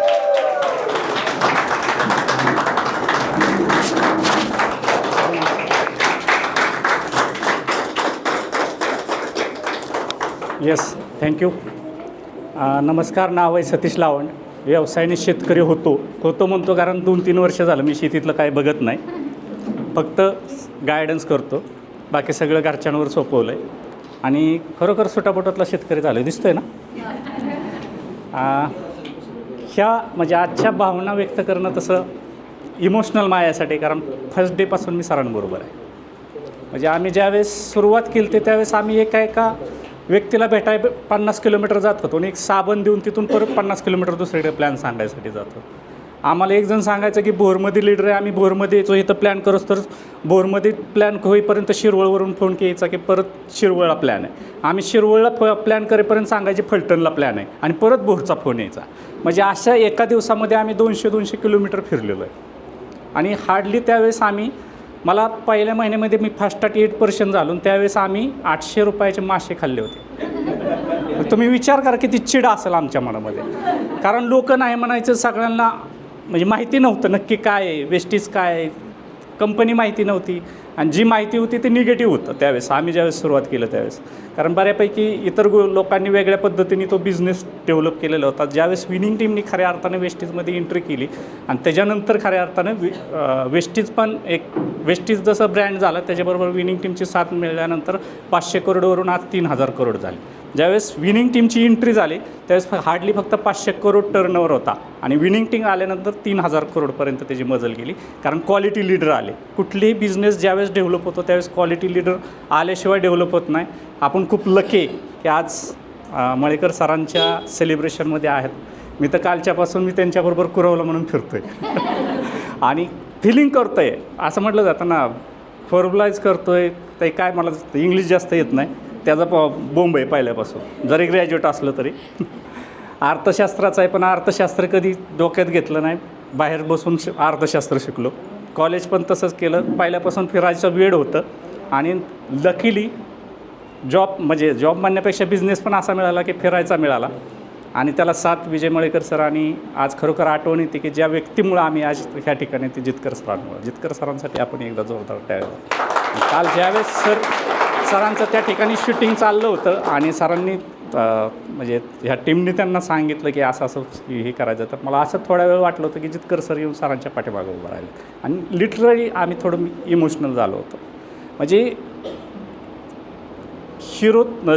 Yes, thank you. नमस्कार. नाव आहे सतीश लावण. व्यवसायाने शेतकरी होतो म्हणतो कारण 2-3 वर्ष झालं मी शेतीतलं काय बघत नाही, फक्त गायडन्स करतो. बाकी सगळं घरच्यांवर सोपवलं आहे आणि खरोखर सुटापोटातला शेतकरी झालं दिसतोय ना. ह्या म्हणजे आजच्या भावना व्यक्त करणं तसं इमोशनल माझ्यासाठी, कारण फर्स्ट डेपासून मी सरांबरोबर आहे. म्हणजे आम्ही ज्यावेळेस सुरुवात केली ते त्यावेळेस आम्ही एका व्यक्तीला भेटाय 50 किलोमीटर जात होतो आणि एक साबण देऊन तिथून परत 50 किलोमीटर दुसरीकडे प्लॅन सांगायसाठी जातो. आम्हाला एक जण सांगायचं की भोरमध्ये लीडर आहे, आम्ही भोरमध्ये यायचो, इथं प्लॅन करोस तर भोरमध्ये प्लॅन होईपर्यंत शिरवळवरून फोन यायचा की परत शिरवळला प्लॅन आहे. आम्ही शिरवळला प्लॅन करेपर्यंत सांगायचे फलटणला प्लॅन आहे आणि परत भोरचा फोन यायचा. म्हणजे अशा एका दिवसामध्ये आम्ही 200 किलोमीटर फिरलेलो आहे. आणि हार्डली त्यावेळेस मला पहिल्या महिन्यामध्ये मी फास्टाट 8% झालो आणि त्यावेळेस आम्ही 800 रुपयाचे मासे खाल्ले होते. तुम्ही विचार करा किती चिड असेल आमच्या मनामध्ये, कारण लोक नाही म्हणायचं, सगळ्यांना म्हणजे माहिती नव्हतं नक्की काय आहे, वेस्टीज काय आहे, कंपनी माहिती नव्हती आणि जी माहिती होती ते निगेटिव्ह होतं त्यावेळेस आम्ही ज्यावेळेस सुरुवात केलं त्यावेळेस. कारण बऱ्यापैकी इतर लोकांनी वेगळ्या पद्धतीने तो बिझनेस डेव्हलप केलेला होता. ज्यावेळेस विनिंग टीमनी खऱ्या अर्थाने वेस्टीजमध्ये एंट्री केली आणि त्याच्यानंतर खऱ्या अर्थानं वेस्टीज पण वेस्टीज जसं ब्रँड झालं त्याच्याबरोबर विनिंग टीमची साथ मिळाल्यानंतर 500 करोडवरून आज 3000 करोड झाले. ज्यावेळेस विनिंग टीमची एंट्री झाली त्यावेळेस हार्डली फक्त 500 करोड टर्नओव्हर होता आणि विनिंग टीम आल्यानंतर 3000 करोडपर्यंत त्याची मजल गेली, कारण क्वालिटी लीडर आले. कुठलेही बिझनेस ज्यावेळेस डेव्हलप होतो त्यावेळेस क्वालिटी लीडर आल्याशिवाय डेव्हलप होत नाही. आपण खूप लकी की आज मळेकर सरांच्या सेलिब्रेशनमध्ये आहेत. मी तर कालच्यापासून मी त्यांच्याबरोबर कुरवलं म्हणून फिरतो आहे आणि फिलिंग करतो आहे. असं म्हटलं जातं ना, फॉर्म्युलाईज करतो आहे ते काय मला इंग्लिश जास्त येत नाही त्याचा बोंब आहे पहिल्यापासून जरी ग्रॅज्युएट असलं तरी अर्थशास्त्राचं आहे पण अर्थशास्त्र कधी डोक्यात घेतलं नाही बाहेर बसून अर्थशास्त्र शिकलो कॉलेज पण तसंच केलं पहिल्यापासून फिरायचं वेळ होतं आणि लकीली जॉब म्हणण्यापेक्षा बिझनेस पण असा मिळाला की फिरायचा मिळाला आणि त्याला साथ विजय मळेकर सर आणि आज खरोखर आठवण येते की ज्या व्यक्तीमुळं आम्ही आज ह्या ठिकाणी ते जितकर सरांसाठी आपण एकदा जोरदार टाळलं काल ज्यावेळेस सरांचं त्या ठिकाणी शूटिंग चाललं होतं आणि सरांनी ह्या टीमने त्यांना सांगितलं की असं हे करायचं तर मला असं थोडा वेळ वाटलं होतं की जितकर सर येऊन सरांच्या पाठीमागं उभं राहिले आणि लिटरली आम्ही थोडं इमोशनल झालो होतो म्हणजे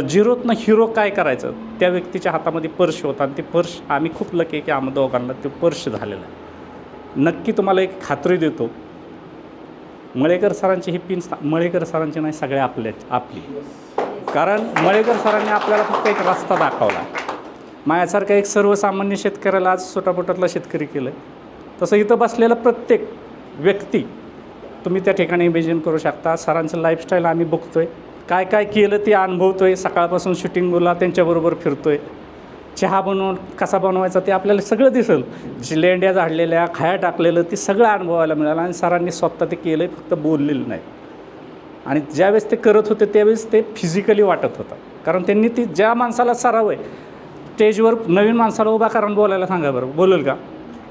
झिरोतनं हिरो काय करायचं त्या व्यक्तीच्या हातामध्ये पर्स होता आणि ते पर्स आम्ही खूप लकी की आम्ही दोघांना ते पर्स झालेलं आहे नक्की तुम्हाला एक खात्री देतो मळेकर सरांची ही पिन मळेकर सरांची नाही सगळ्या आपली कारण मळेकर सरांनी आपल्याला फक्त एक रस्ता दाखवला माझ्यासारखा एक सर्वसामान्य शेतकऱ्याला आज छोटापोटातला शेतकरी केलं आहे तसं इथं बसलेला प्रत्येक व्यक्ती तुम्ही त्या ठिकाणी इमेजिन करू शकता सरांचं लाईफस्टाईल आम्ही बघतो आहे काय काय केलं ते अनुभवतो आहे सकाळपासून शूटिंगला त्यांच्याबरोबर फिरतो आहे चहा कसा बनवायचा ते आपल्याला सगळं दिसेल लेंड्या झाडलेल्या खाया टाकलेलं ते सगळं अनुभवायला मिळालं आणि सरांनी स्वतः ते केलं आहे फक्त बोललेलं नाही आणि ज्यावेळेस ते करत होते त्यावेळेस ते फिजिकली वाटत होतं कारण त्यांनी ती ज्या माणसाला सराव आहे स्टेजवर नवीन माणसाला उभा कारण बोलायला सांगा बरं बोलेल का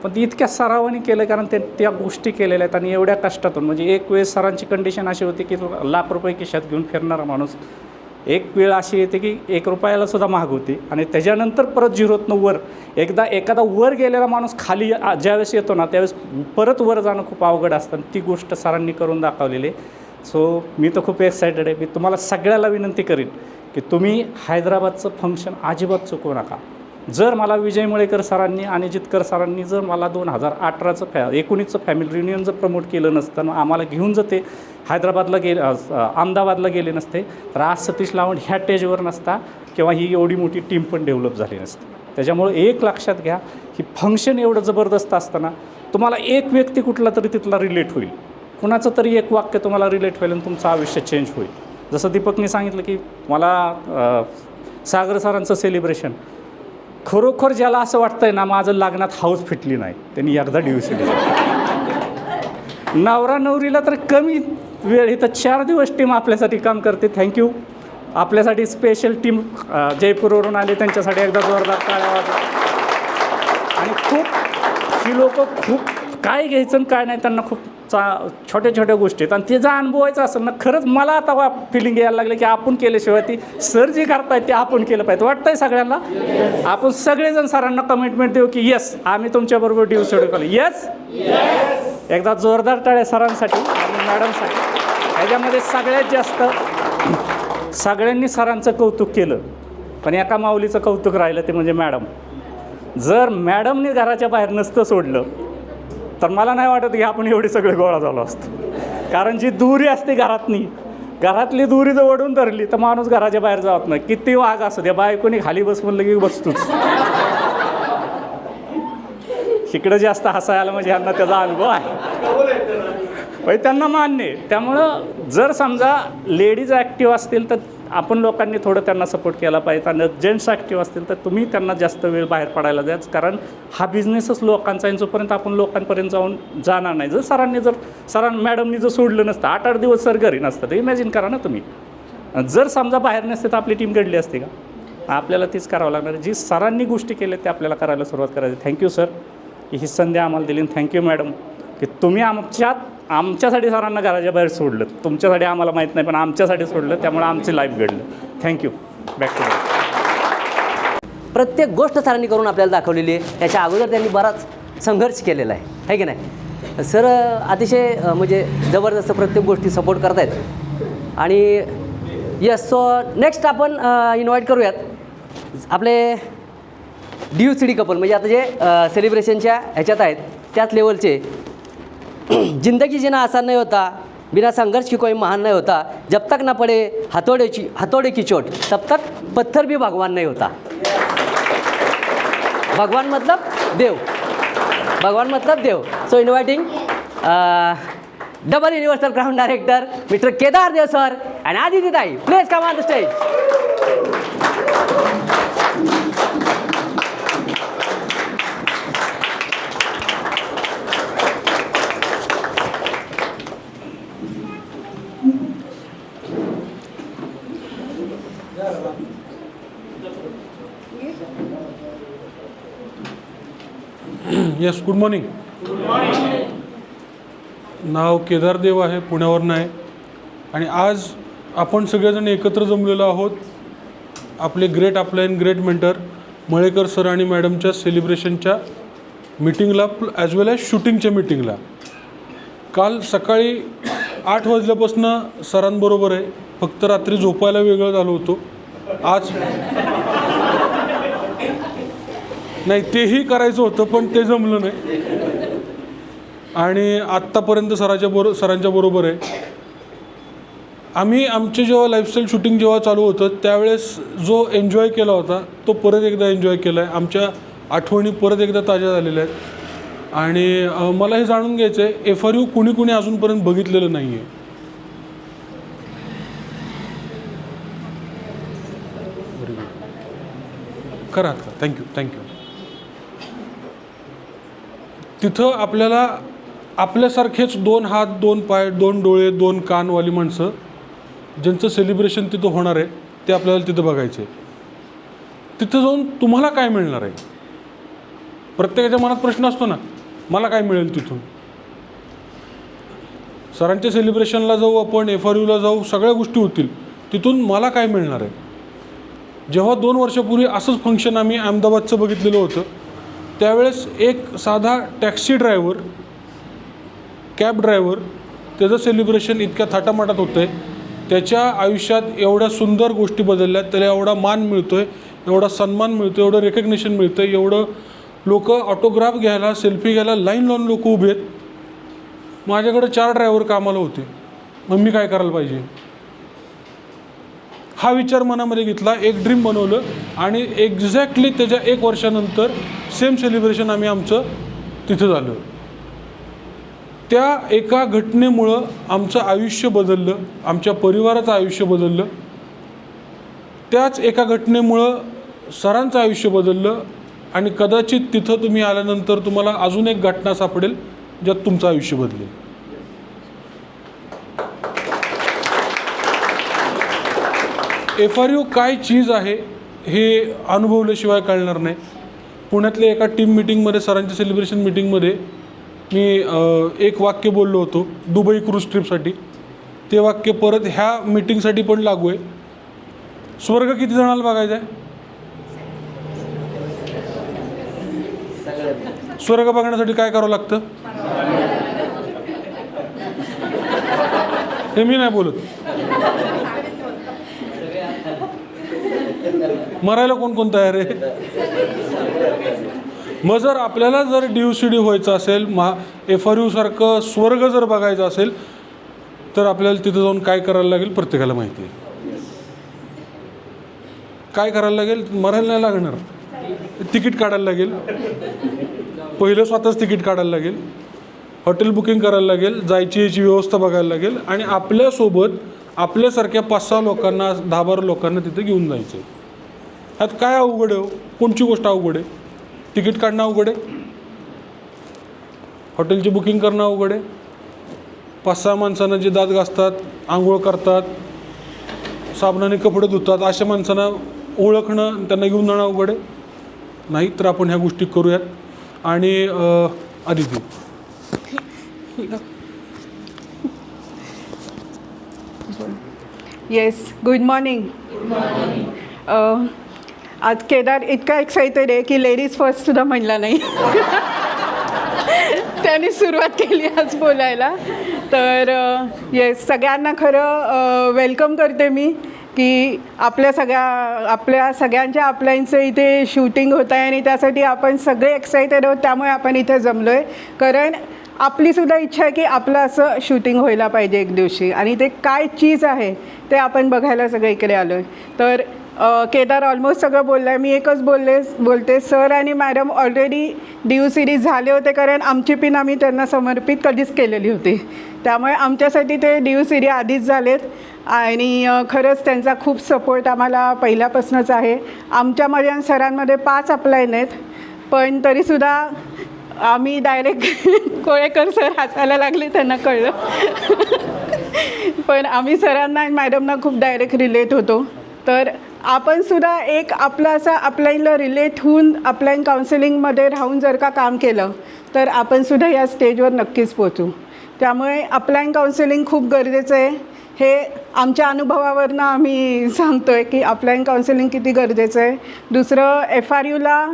पण ती इतक्या सरावाने केलं कारण त्या गोष्टी केलेल्या आहेत आणि एवढ्या कष्टातून म्हणजे एक वेळेस सरांची कंडिशन अशी होती की लाख रुपये खिशात घेऊन फिरणारा माणूस एक वेळ अशी येते की 1 रुपयाला सुद्धा महाग होती आणि त्याच्यानंतर परत झिरोतनं वर एखादा वर गेलेला माणूस खाली ज्यावेळेस येतो ना त्यावेळेस परत वर जाणं खूप अवघड असतं आणि ती गोष्ट सरांनी करून दाखवलेली आहे सो मी तर खूप एक्सायटेड आहे मी तुम्हाला सगळ्याला विनंती करीन की तुम्ही हैदराबादचं फंक्शन अजिबात चुकवू नका जर मला विजय मळेकर सरांनी आणि जितकर सरांनी जर मला 2018चं 19चं फॅमिली रियुनियन जर प्रमोट केलं नसतं आम्हाला घेऊन जर ते हैदराबादला अहमदाबादला गेले नसते तर आज सतीश लावंड ह्या स्टेजवर नसता किंवा ही एवढी मोठी टीम पण डेव्हलप झाली नसते त्याच्यामुळे एक लक्षात घ्या की फंक्शन एवढं जबरदस्त असताना तुम्हाला एक व्यक्ती कुठला तरी तिथला रिलेट होईल कुणाचं तरी एक वाक्य तुम्हाला रिलेट होईल आणि तुमचं आयुष्य चेंज होईल जसं दीपकने सांगितलं की मला सागर सरांचं सेलिब्रेशन खरोखर ज्याला असं वाटतंय ना माझं लग्नात हाऊस फिटली नाही त्यांनी एकदा DUCD नवरा नवरीला तर कमी वेळ इथं 4 दिवस टीम आपल्यासाठी काम करते थँक्यू आपल्यासाठी स्पेशल टीम जयपूरवरून आले त्यांच्यासाठी एकदा जोरदार टाळ्या वाजवा आणि खूप ही लोक खूप काय घ्यायचं आणि काय नाही त्यांना खूप छोट्या छोट्या गोष्टी आहेत आणि ते जर अनुभवायचं असेल ना खरंच मला आता फिलिंग यायला लागलं की आपण केल्याशिवाय ती सर जे करतायत ते आपण केलं पाहिजे वाटतंय सगळ्यांना आपण सगळेजण सरांना कमिटमेंट देऊ की येस आम्ही तुमच्याबरोबर DUCD केलं येस एकदा जोरदार टाळ्या सरांसाठी आणि मॅडमसाठी ह्याच्यामध्ये सगळ्यात जास्त सगळ्यांनी सरांचं कौतुक केलं पण एका माऊलीचं कौतुक राहिलं ते म्हणजे मॅडम जर मॅडमने घराच्या बाहेर नसतं सोडलं तर मला नाही वाटत की आपण एवढी सगळे गोळा झालो असतो कारण जी दुरी असते घरातली दुरी जर ओढून धरली तर माणूस घराच्या बाहेर जात नाही किती वाघ असू द्या बायकोनी खाली बस म्हणलं की बसतोच इकडं जास्त हसायला म्हणजे ह्यांना त्याचा अनुभव आहे त्यांना मान्य आहे त्यामुळं जर समजा लेडीज ॲक्टिव्ह असतील तर आपण लोकांनी थोडं त्यांना सपोर्ट केला पाहिजे आणि जेंट्स ॲक्टिव्ह असतील तर तुम्ही त्यांना जास्त वेळ बाहेर पडायला द्याच कारण हा बिझनेसच लोकांचा आहे जोपर्यंत आपण लोकांपर्यंत जाणार नाही जर मॅडमनी जर सोडलं नसतं 8-8 दिवस सर घरी नसतं तर इमॅजिन करा ना तुम्ही जर समजा बाहेर नसते तर आपली टीम घडली असते का आपल्याला तीच करावं लागणार जी सरांनी गोष्टी केल्या त्या आपल्याला करायला सुरुवात करायची थँक्यू सर ही संधी आम्हाला दिली थँक्यू मॅडम की तुम्ही आमच्यासाठी सरांना घराच्या बाहेर सोडलं तुमच्यासाठी आम्हाला माहीत नाही पण आमच्यासाठी सोडलं त्यामुळे आमची लाईफ घडलं थँक्यू बॅक टू प्रत्येक गोष्ट सरांनी करून आपल्याला दाखवलेली आहे याच्या अगोदर त्यांनी बराच संघर्ष केलेला आहे की नाही सर अतिशय म्हणजे जबरदस्त प्रत्येक गोष्टी सपोर्ट करत आहेत आणि यस सो नेक्स्ट आपण इन्व्हाइट करूयात आपले DUCD कपल म्हणजे आता जे सेलिब्रेशनच्या ह्याच्यात आहेत त्याच लेवलचे जिंदगी जीना आसान नहीं होता बिना संघर्ष की कोई महान नहीं होता जब तक ना पड़े हथौड़े की चोट तब तक पत्थर भी भगवान नहीं होता भगवान मतलब देव so inviting double universal crown director mister Kedar Dev sir and Aditi ताई, please come on the stage. Yes, good morning. नाव केदार देव आहे, पुण्यावरनं आहे. आणि आज आपण सगळेजण एकत्र जमलेलो आहोत आपले great upline great mentor Malekar sir आणि मॅडमच्या सेलिब्रेशनच्या मीटिंगला, ॲज वेल ॲज शूटिंगच्या मीटिंगला. काल सकाळी 8 वाजल्यापासून सरांबरोबर आहे, फक्त रात्री झोपायला वेगळं झालो होतो. आज नाही, तेही करायचं होतं पण ते जमलं नाही. आणि आत्तापर्यंत सरांच्या बरोबर आहे. आम्ही आमचे जेव्हा लाईफस्टाईल शूटिंग जेव्हा चालू होतं त्यावेळेस जो एन्जॉय केला होता तो परत एकदा एन्जॉय केला आहे. आमच्या आठवणी परत एकदा ताज्या झालेल्या आहेत. आणि मला हे जाणून घ्यायचं आहे, FRU कुणी अजूनपर्यंत बघितलेलं नाही आहे. व्हेरी गुड, करा का? थँक्यू. तिथं आपल्याला आपल्यासारखेच 2 हात 2 पाय 2 डोळे 2 कानवाली माणसं ज्यांचं सेलिब्रेशन तिथं होणार आहे ते आपल्याला तिथं बघायचं आहे. तिथं जाऊन तुम्हाला काय मिळणार आहे? प्रत्येकाच्या मनात प्रश्न असतो ना, मला काय मिळेल तिथून? सरांच्या सेलिब्रेशनला जाऊ आपण, FRUला जाऊ, सगळ्या गोष्टी होतील. तिथून मला काय मिळणार आहे? जेव्हा 2 वर्षापूर्वी असंच फंक्शन आम्ही अहमदाबादचं बघितलेलं होतं त्यावेळेस एक साधा टॅक्सी ड्रायव्हर, कॅब ड्रायव्हर, त्याचं सेलिब्रेशन इतक्या थाटामाटात होतं आहे. त्याच्या आयुष्यात एवढ्या सुंदर गोष्टी बदलल्या, त्याला एवढा मान मिळतो आहे, एवढा सन्मान मिळतो, एवढं रेकग्निशन मिळतं, एवढं लोक ऑटोग्राफ घ्यायला, सेल्फी घ्यायला लाईन लावून लोक उभे आहेत. माझ्याकडे 4 ड्रायव्हर कामाला होते, मग मी काय करायला पाहिजे? हा विचार मनामध्ये घेतला, एक ड्रीम बनवलं आणि एक्झॅक्टली त्याच्या 1 वर्षानंतर सेम सेलिब्रेशन आम्ही आमचं तिथं झालं. त्या एका घटनेमुळं आमचं आयुष्य बदललं, आमच्या परिवाराचं आयुष्य बदललं. त्याच एका घटनेमुळं सरांचं आयुष्य बदललं. आणि कदाचित तिथं तुम्ही आल्यानंतर तुम्हाला अजून एक घटना सापडेल ज्यात तुमचं आयुष्य बदलेल. FRU काय चीज आहे हे अनुभवल्याशिवाय कळणार नाही. पुण्यातल्या एका टीम मिटिंगमध्ये, सरांच्या सेलिब्रेशन मिटिंगमध्ये मी एक वाक्य बोललो होतो दुबई क्रूज ट्रिपसाठी. ते वाक्य परत ह्या मिटिंगसाठी पण लागू आहे. स्वर्ग किती जणांना बघायचा आहे? स्वर्ग बघण्यासाठी काय करावं लागतं हे मी नाही बोलत. मरायला कोण तयार आहे? मग जर आपल्याला जर DUCD व्हायचं असेल, FRU सारखं स्वर्ग जर बघायचं असेल तर आपल्याला तिथं जाऊन काय करायला लागेल प्रत्येकाला माहिती आहे. काय करायला लागेल? मरायला नाही लागणार, तिकीट काढायला लागेल. पहिलं स्वतःच तिकीट काढायला लागेल, हॉटेल बुकिंग करायला लागेल, जायची याची व्यवस्था बघायला लागेल आणि आपल्यासोबत आपल्यासारख्या 5-6 लोकांना 10-12 लोकांना तिथे घेऊन जायचं आहे. ह्यात काय अवघड आहे? कोणची गोष्ट अवघड आहे? तिकीट काढणं अवघड आहे? हॉटेलची बुकिंग करणं अवघड आहे? 5-6 माणसांना जे दात घासतात, आंघोळ करतात, साबणाने कपडे धुतात, अशा माणसांना ओळखणं, त्यांना घेऊन जाणं अवघड आहे? नाही. तर आपण ह्या गोष्टी करूयात. आणि आदिती, येस, गुड मॉर्निंग. आज केदार इतका एक्साइटेड आहे की लेडीज फर्स्ट सुद्धा म्हणला नाही. त्याने सुरुवात केली आज बोलायला. तर येस, सगळ्यांना खरं वेलकम करते मी की आपल्या सगळ्यांच्या अपलाईनचं इथे शूटिंग होत आहे आणि त्यासाठी आपण सगळे एक्साइटेड आहोत. त्यामुळे आपण इथे जमलो आहे कारण आपलीसुद्धा इच्छा आहे की आपलं असं शूटिंग व्हायला पाहिजे एक दिवशी. आणि ते काय चीज आहे ते आपण बघायला सगळं इकडे आलो आहे. तर केदार ऑलमोस्ट सगळं बोललं आहे. मी एकच बोलते, सर आणि मॅडम ऑलरेडी DUCD झाले होते कारण आमची पिन आम्ही त्यांना समर्पित कधीच केलेली होती. त्यामुळे आमच्यासाठी ते DUCD आधीच झालेत आणि खरंच त्यांचा खूप सपोर्ट आम्हाला पहिल्यापासूनच आहे. आमच्यामध्ये सरांमध्ये 5 अपलाईन आहेत, पण तरीसुद्धा आम्ही डायरेक्ट कोळेकर सर हसायला लागले, त्यांना कळलं. पण आम्ही सरांना आणि मॅडमना खूप डायरेक्ट रिलेट होतो. तर आपणसुद्धा एक आपलं असं अपलाईनला रिलेट होऊन अपलाईन काउन्सिलिंगमध्ये राहून जर का काम केलं तर आपणसुद्धा या स्टेजवर नक्कीच पोचू. त्यामुळे अपलाईन काउन्सिलिंग खूप गरजेचं आहे. हे आमच्या अनुभवावरनं आम्ही सांगतो आहे की अपलाईन काउन्सिलिंग किती गरजेचं आहे. दुसरं FRUला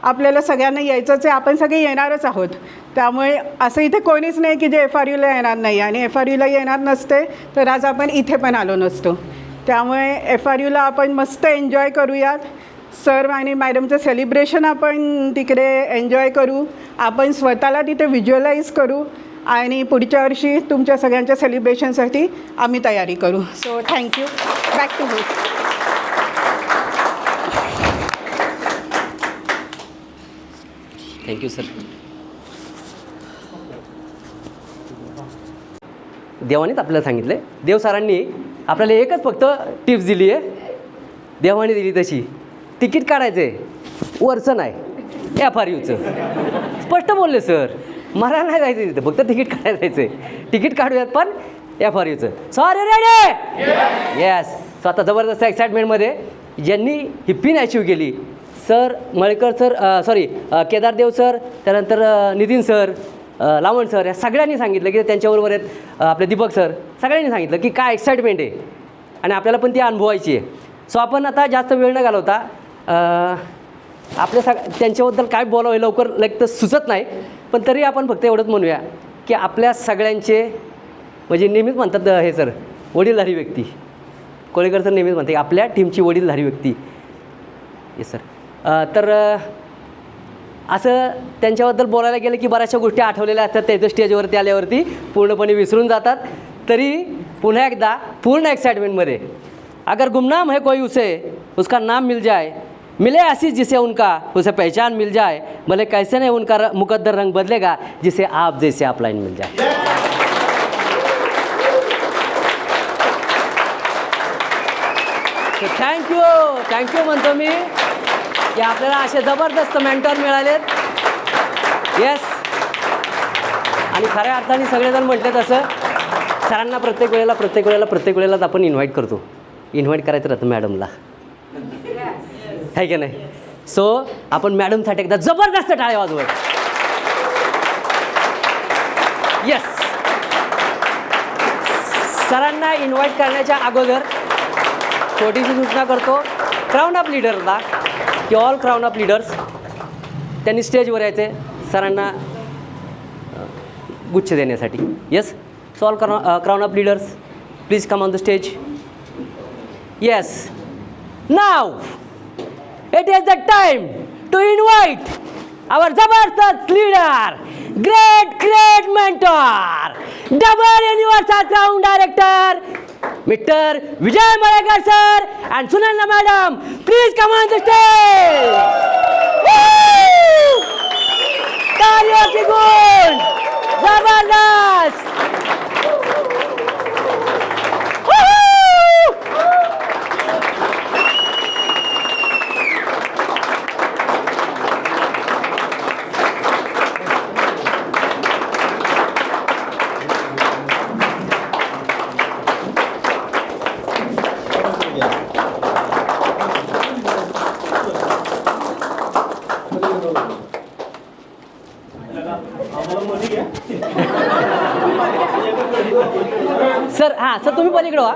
आपल्याला सगळ्यांना यायचंच आहे, आपण सगळे येणारच आहोत. त्यामुळे असं इथे कोणीच नाही की जे FRUला येणार नाही, आणि FRUला येणार नसते तर आज आपण इथे पण आलो नसतो. त्यामुळे FRUला आपण मस्त एन्जॉय करूयात. सर आणि मॅडमचं सेलिब्रेशन आपण तिकडे एन्जॉय करू, आपण स्वतःला तिथे व्हिज्युअलाइज करू आणि पुढच्या वर्षी तुमच्या सगळ्यांच्या सेलिब्रेशनसाठी आम्ही तयारी करू. So thank you. Back to host. Thank you sir. देवानेच आपल्याला सांगितलं, देव सरांनी आपल्याला एकच फक्त टिप्स दिली आहे, देवाने दिली तशी. तिकीट काढायचं आहे, वरचं नाही, FRUचं. स्पष्ट बोलले सर, मला नाही जायचं तिथं, फक्त तिकीट काढायला जायचं आहे. तिकीट काढूयात पण FRUचं. Sorry ready? येस. स्वतः जबरदस्त एक्साइटमेंटमध्ये ज्यांनी ही पिन अचीव केली, sir Malekar sir, sorry केदारदेव sir, त्यानंतर नितीन सर, लावण सर, या सगळ्यांनी सांगितलं की त्यांच्याबरोबर आहेत आपले दीपक सर, सगळ्यांनी सांगितलं की काय एक्साइटमेंट आहे आणि आपल्याला पण ती अनुभवायची आहे. सो आपण आता जास्त वेळ न घालवता आपल्या त्यांच्याबद्दल काय बोलावं लवकर तर सुचत नाही, पण तरी आपण फक्त एवढंच म्हणूया की आपल्या सगळ्यांचे म्हणजे नेहमीच म्हणतात हे सर वडीलधारी व्यक्ती, कोळेकर सर नेहमीच म्हणते आपल्या टीमची वडीलधारी व्यक्ती. Yes sir. तर असं त्यांच्याबद्दल बोलायला गेलं की बऱ्याचशा गोष्टी आठवलेल्या असतात, त्याच्या स्टेजवरती आल्यावरती पूर्णपणे विसरून जातात. तरी पुन्हा एकदा पूर्ण एक्साइटमेंटमध्ये, अगर गुमनाम है कोई उसे उसका नाम मिल जाए, मिले आशीष जिसे उनका उसे पहचान मिल जाए, भले कैसे नहीं उनका मुकद्दर रंग बदलेगा जिसे आप जैसे अपलाइन मिल जाए. थँक्यू म्हणतो मी की आपल्याला असे जबरदस्त मेंटॉर मिळालेत. येस. आणि खऱ्या अर्थाने सगळेजण म्हटले तसं सरांना प्रत्येक वेळेलाच आपण इन्व्हाइट करतो. इन्व्हाइट करायचं राहतं मॅडमला, आहे की नाही? सो आपण मॅडमसाठी एकदा जबरदस्त टाळ्या वाजवूया. येस. सरांना इन्व्हाइट करण्याच्या अगोदर छोटीशी सूचना करतो क्राऊन अप लीडरला की ऑल क्राऊन अप लीडर्स त्यांनी स्टेजवर यायचे सरांना गुच्छ देण्यासाठी. Yes. So all crown up leaders please come on the stage. Yes. Now it is the time to invite our Zabardast leader, great mentor, double universal crown director, Mr. Vijay Malekar sir and Sunanda madam. Please come on the stage. तालियों की गूंज. जबरदस्त. Sir हां sir तुम्ही पलीकडे व्हा.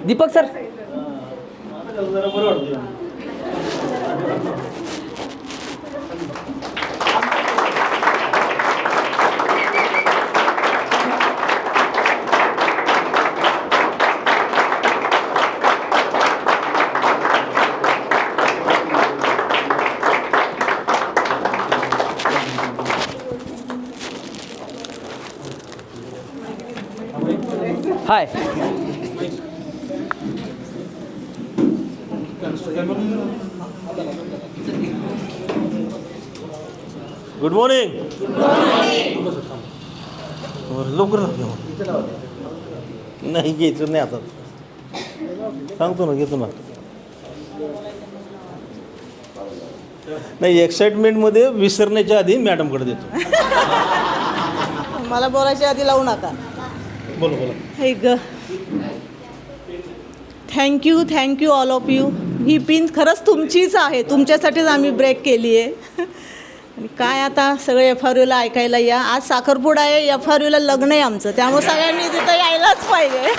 Deepak sir. Hi. Good morning. लवकर नाही घ्यायचं नाही आता सांगतो ना घेतो ना. नाही एक्साइटमेंटमध्ये विसरण्याच्या आधी मॅडमकडे देतो. मला बोलायच्या आधी लावू नका. बोला बोला. हे ग thank you all of you. He pin खरंच तुमचीच आहे, तुमच्यासाठीच आम्ही ब्रेक केली आहे. आणि काय आता सगळे FRUला ऐकायला या. आज साखरपुडा आहे, FRUला लग्न आहे आमचं, त्यामुळे सगळ्यांनी तिथं यायलाच पाहिजे.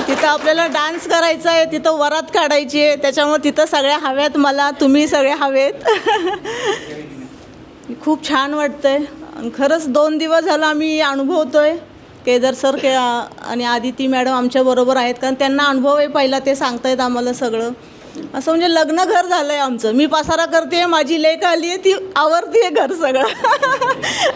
तिथं आपल्याला डान्स करायचा आहे, तिथं वरात काढायची आहे, त्याच्यामुळे तिथं सगळ्या हव्यात मला, तुम्ही सगळे हवेत. खूप छान वाटतंय. खरंच 2 दिवस झालं आम्ही अनुभवतोय. केदार सर आणि आदिती मॅडम आमच्याबरोबर आहेत, कारण त्यांना अनुभव आहे पहिला, ते सांगतायत आम्हाला सगळं. असं म्हणजे लग्न घर झालं आहे आमचं. मी पसारा करते, माझी लेक आली आहे, ती आवरती आहे घर सगळं.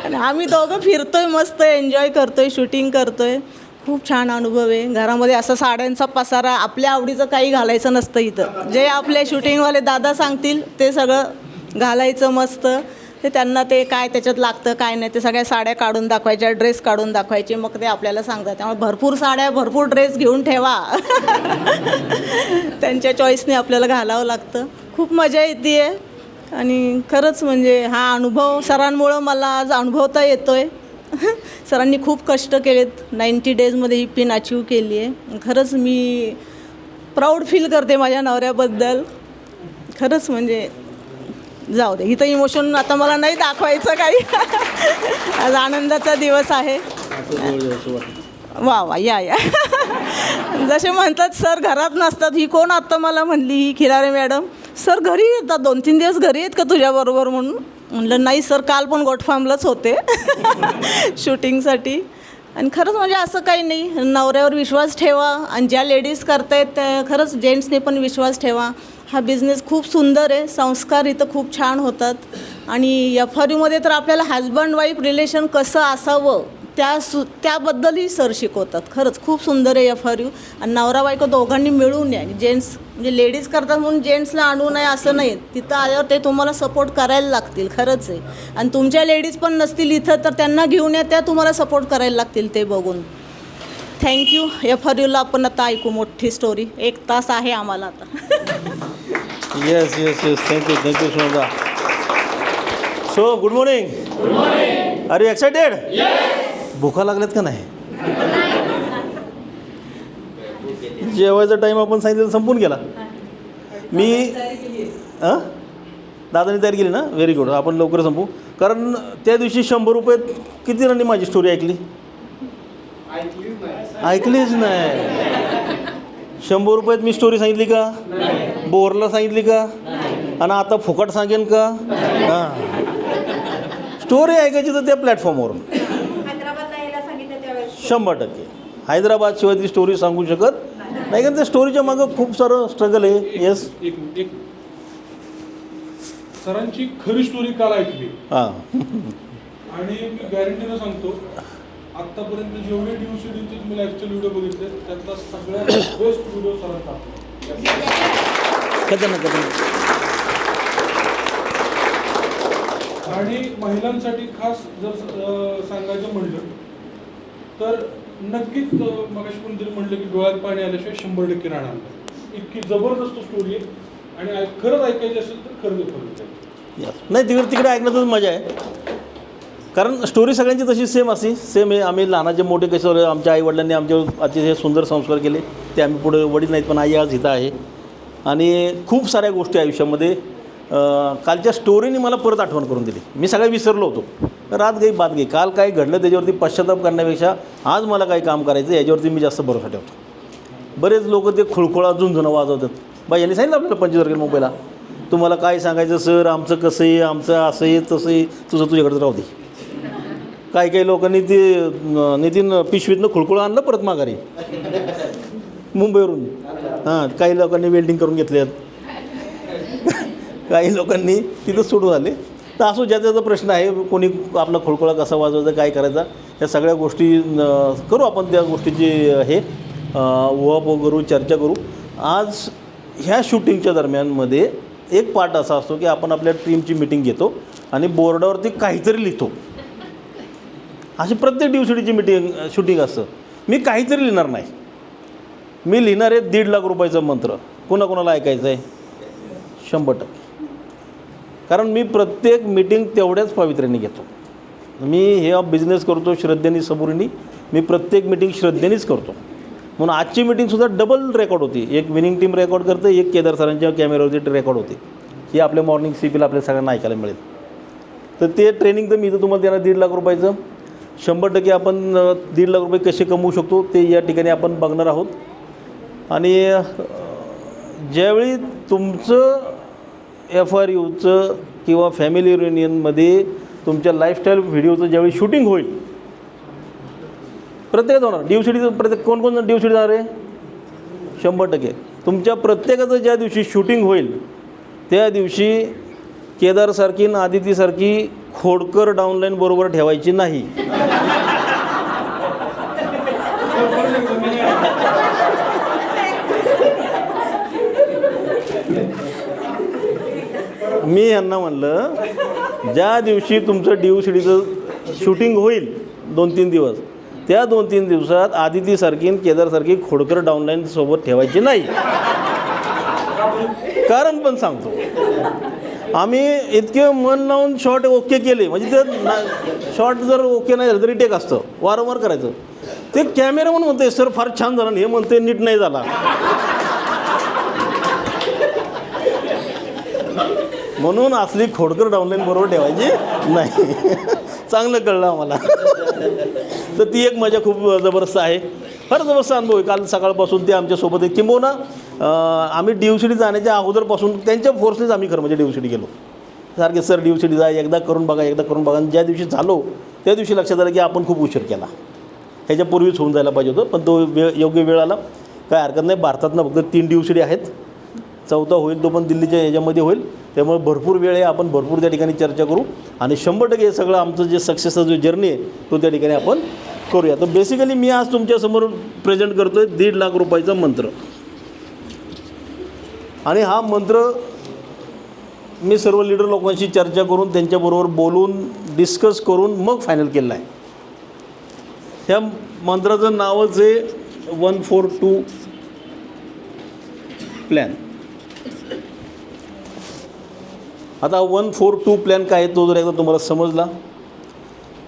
आणि आम्ही दोघं फिरतोय, मस्त एन्जॉय करतोय, शूटिंग करतोय. खूप छान अनुभव आहे. घरामध्ये असा साड्यांचा पसारा, आपल्या आवडीचं काही घालायचं नसतं इथं. जे आपले शूटिंगवाले दादा सांगतील ते सगळं घालायचं मस्त. ते त्यांना ते काय त्याच्यात लागतं काय नाही ते सगळ्या साड्या काढून दाखवायच्या, ड्रेस काढून दाखवायचे, मग ते आपल्याला सांगतात. त्यामुळे भरपूर साड्या, भरपूर ड्रेस घेऊन ठेवा. त्यांच्या चॉईसने आपल्याला घालावं लागतं. खूप मजा येते आहे. आणि खरंच म्हणजे हा अनुभव सरांमुळं मला आज अनुभवता येतो आहे. सरांनी खूप कष्ट केलेत. 90 डेजमध्ये ही पिन अचीव केली आहे. खरंच मी प्राऊड फील करते माझ्या नवऱ्याबद्दल. खरंच म्हणजे जाऊ दे, इथं इमोशन आता मला नाही दाखवायचं काही. आज आनंदाचा दिवस आहे. वा वा या या. जसे म्हणतात सर घरात नसतात, ही कोण आत्ता मला म्हणली, ही खिलारे मॅडम. सर घरी येतात, 2-3 दिवस घरी आहेत का तुझ्याबरोबर म्हणून. म्हणलं नाही सर, काल पण गोट फार्मलाच होते शूटिंगसाठी. आणि खरंच म्हणजे असं काही नाही, नवऱ्यावर विश्वास ठेवा. आणि ज्या लेडीज करतायत त्या खरंच जेंट्सने पण विश्वास ठेवा. हा बिझनेस खूप सुंदर आहे. संस्कार इथं खूप छान होतात. आणि FRUमध्ये तर आपल्याला हजबंड वाईफ रिलेशन कसं असावं त्याबद्दलही सर शिकवतात. खरंच खूप सुंदर आहे FRU. आणि नवरा बायको दोघांनी मिळून या. जेंट्स म्हणजे लेडीज करतात म्हणून जेंट्सला आणू नये असं नाही. तिथं आल्यावर ते तुम्हाला सपोर्ट करायला लागतील. खरंच आहे. आणि तुमच्या लेडीज पण नसतील इथं तर त्यांना घेऊन या, त्या तुम्हाला सपोर्ट करायला लागतील ते बघून. थँक्यू. FRUला आपण आता ऐकू मोठी स्टोरी. 1 तास आहे आम्हाला आता. Yes yes yes thank you Sunanda. So good morning. Are you excited? भुका लागल्यात का नाही? जेवायचा टाईम आपण सांगितलं संपून गेला. मी दादाने तयारी केली ना. Very good. आपण लवकर संपू. कारण त्या दिवशी 100 रुपयात किती जणांनी माझी स्टोरी ऐकली? ऐकलीच नाही. 100 रुपयात मी स्टोरी सांगितली का? बोरला सांगितली का? आणि आता फुकट सांगेन का? हां, स्टोरी ऐकायची तर त्या प्लॅटफॉर्मवरून 100%. हैदराबादशिवाय ती स्टोरी सांगू शकत नाही, कारण त्या स्टोरीच्या मागं खूप सारं स्ट्रगल आहे. येस, एक सरांची खरी स्टोरी काल ऐकली. हां, आणि मी गॅरंटीनं सांगतो, आत्तापर्यंत जेवढे DUCDचे तुम्ही लाईव्हचे व्हिडिओ बघितले त्यातला सगळ्यात बेस्ट व्हिडिओ सरांचा. आणि महिलांसाठी खास जर सांगायचं म्हणलं तर नक्कीच मगाशी कोणतरी म्हटलं की डोळ्यात पाणी आल्याशिवाय 100% राहणार नाही. इतकी जबरदस्त स्टोरी आहे. आणि खरंच ऐकायची असेल तर खरंच नाही तिकडे ऐकण्यातच मजा आहे. कारण स्टोरी सगळ्यांची तशी सेम आहे. आम्ही लहानाचे मोठे कसे आमच्या आईवडिलांनी आमच्यावर अतिशय सुंदर संस्कार केले. ते आम्ही पुढे वडील नाहीत पण आई आज इथं आहे. आणि खूप साऱ्या गोष्टी आयुष्यामध्ये कालच्या स्टोरीने मला परत आठवण करून दिली. मी सगळं विसरलो होतो. रात गई बात गई. काल काय घडलं त्याच्यावरती पश्चाताप करण्यापेक्षा आज मला काही काम करायचं याच्यावरती मी जास्त भरोसा ठेवतो. बरेच लोक ते खुळखुळा झुंझुणं वाजवतात. बाई यांनी सांगितलं आपल्याला 25 तारखेला मुंबईला, तुम्हाला काय सांगायचं सर, आमचं कसं आहे, आमचं असं आहे तसं आहे, तुझ्याकडे राहू दे. काही लोकांनी ते नितीन पिशवीतनं खुळखुळं आणलं परत माघारी मुंबईवरून. हां, काही लोकांनी वेल्डिंग करून घेतल्यात, काही लोकांनी तिथं सुरू झाले. तर असो ज्याचा प्रश्न आहे, कोणी आपला खुळखुळा कसा वाजवायचा, काय करायचा, या सगळ्या गोष्टी करू आपण. त्या गोष्टीची हे उहापोह करू, चर्चा करू. आज ह्या शूटिंगच्या दरम्यानमध्ये एक पार्ट असा असतो की आपण आपल्या टीमची मीटिंग घेतो आणि बोर्डावरती काहीतरी लिहितो. अशी प्रत्येक ड्यूसीडीची मीटिंग शूटिंग असतं. मी काहीतरी लिहिणार नाही, मी लिहिणार आहे 1.5 लाख रुपयाचं मंत्र. कोणाकोणाला ऐकायचं आहे? 100%. कारण मी प्रत्येक मीटिंग तेवढ्याच पवित्र्याने घेतो. मी हे बिझनेस करतो श्रद्धेने सबुरीने. मी प्रत्येक मीटिंग श्रद्धेनेच करतो. म्हणून आजची मीटिंगसुद्धा डबल रेकॉर्ड होती. एक विनिंग टीम रेकॉर्ड करते, एक केदार सरांच्या कॅमेऱ्यावरती रेकॉर्ड होते. ही आपल्या मॉर्निंग CPला आपल्या सगळ्यांना ऐकायला मिळेल. तर ते ट्रेनिंग तर मी तर तुम्हाला देणार 1.5 लाख रुपयाचं. 100% आपण 1.5 लाख रुपये कसे कमवू शकतो ते या ठिकाणी आपण बघणार आहोत. आणि ज्यावेळी तुमचं FRUचं किंवा फॅमिली रियुनियनमध्ये तुमच्या लाईफस्टाईल व्हिडिओचं ज्यावेळी शूटिंग होईल, प्रत्येकाचं होणार. DUCDचं प्रत्येक कोण DUCD जाणार आहे? 100%. तुमच्या प्रत्येकाचं ज्या दिवशी शूटिंग होईल त्या दिवशी केदारसारखी आणि आदितीसारखी खोडकर डाऊनलाईन बरोबर ठेवायची नाही. मी यांना म्हणलं ज्या दिवशी तुमचं DUCDचं शूटिंग होईल 2-3 दिवस, त्या 2-3 दिवसात आदितीसारखी आणि केदारसारखी खोडकर डाऊनलाईन सोबत ठेवायची नाही. कारण पण सांगतो, आम्ही इतके मन लावून शॉट ओके केले, म्हणजे ते शॉट जर ओके नाही झालं तरी टेक असतं, वारंवार करायचं. ते कॅमेरामन म्हणते सर फार छान झालं, हे म्हणते नीट नाही झाला. म्हणून असली खोडकर डाऊनलाईन बरोबर ठेवायची नाही. चांगलं कळलं आम्हाला. तर ती एक मजा खूप जबरदस्त आहे. फार जबरदस्त अनुभव आहे. काल सकाळपासून ते आमच्यासोबत आहे. किंबहुना आम्ही DUCD जाण्याच्या अगोदरपासून त्यांच्या फोर्सनेच आम्ही खरं म्हणजे DUCD गेलो. सारखे सर DUCD जा, एकदा करून बघा, एकदा करून बघा. आणि ज्या दिवशी झालो त्या दिवशी लक्षात आलं की आपण खूप उशीर केला, ह्याच्यापूर्वीच होऊन जायला पाहिजे होतं. पण तो योग्य वेळ आला, काय हरकत नाही. भारतातनं फक्त 3 DUCD आहेत, 4था होईल तो पण दिल्लीच्या ह्याच्यामध्ये होईल. त्यामुळे भरपूर वेळ आहे, आपण भरपूर त्या ठिकाणी चर्चा करू आणि 100% हे सगळं आमचं जे सक्सेसचा जो जर्नी आहे तो त्या ठिकाणी आपण करूया. तर बेसिकली मी आज तुमच्यासमोर प्रेझेंट करतो आहे 1.5 लाख रुपयाचा मंत्र. आणि हा मंत्र मी सर्व लीडर लोकांशी चर्चा करून त्यांच्याबरोबर बोलून डिस्कस करून मग फायनल केलं आहे. ह्या मंत्राचं नावच आहे 142 प्लॅन. आता 142 प्लॅन काय आहे तो जर एकदा तुम्हाला समजला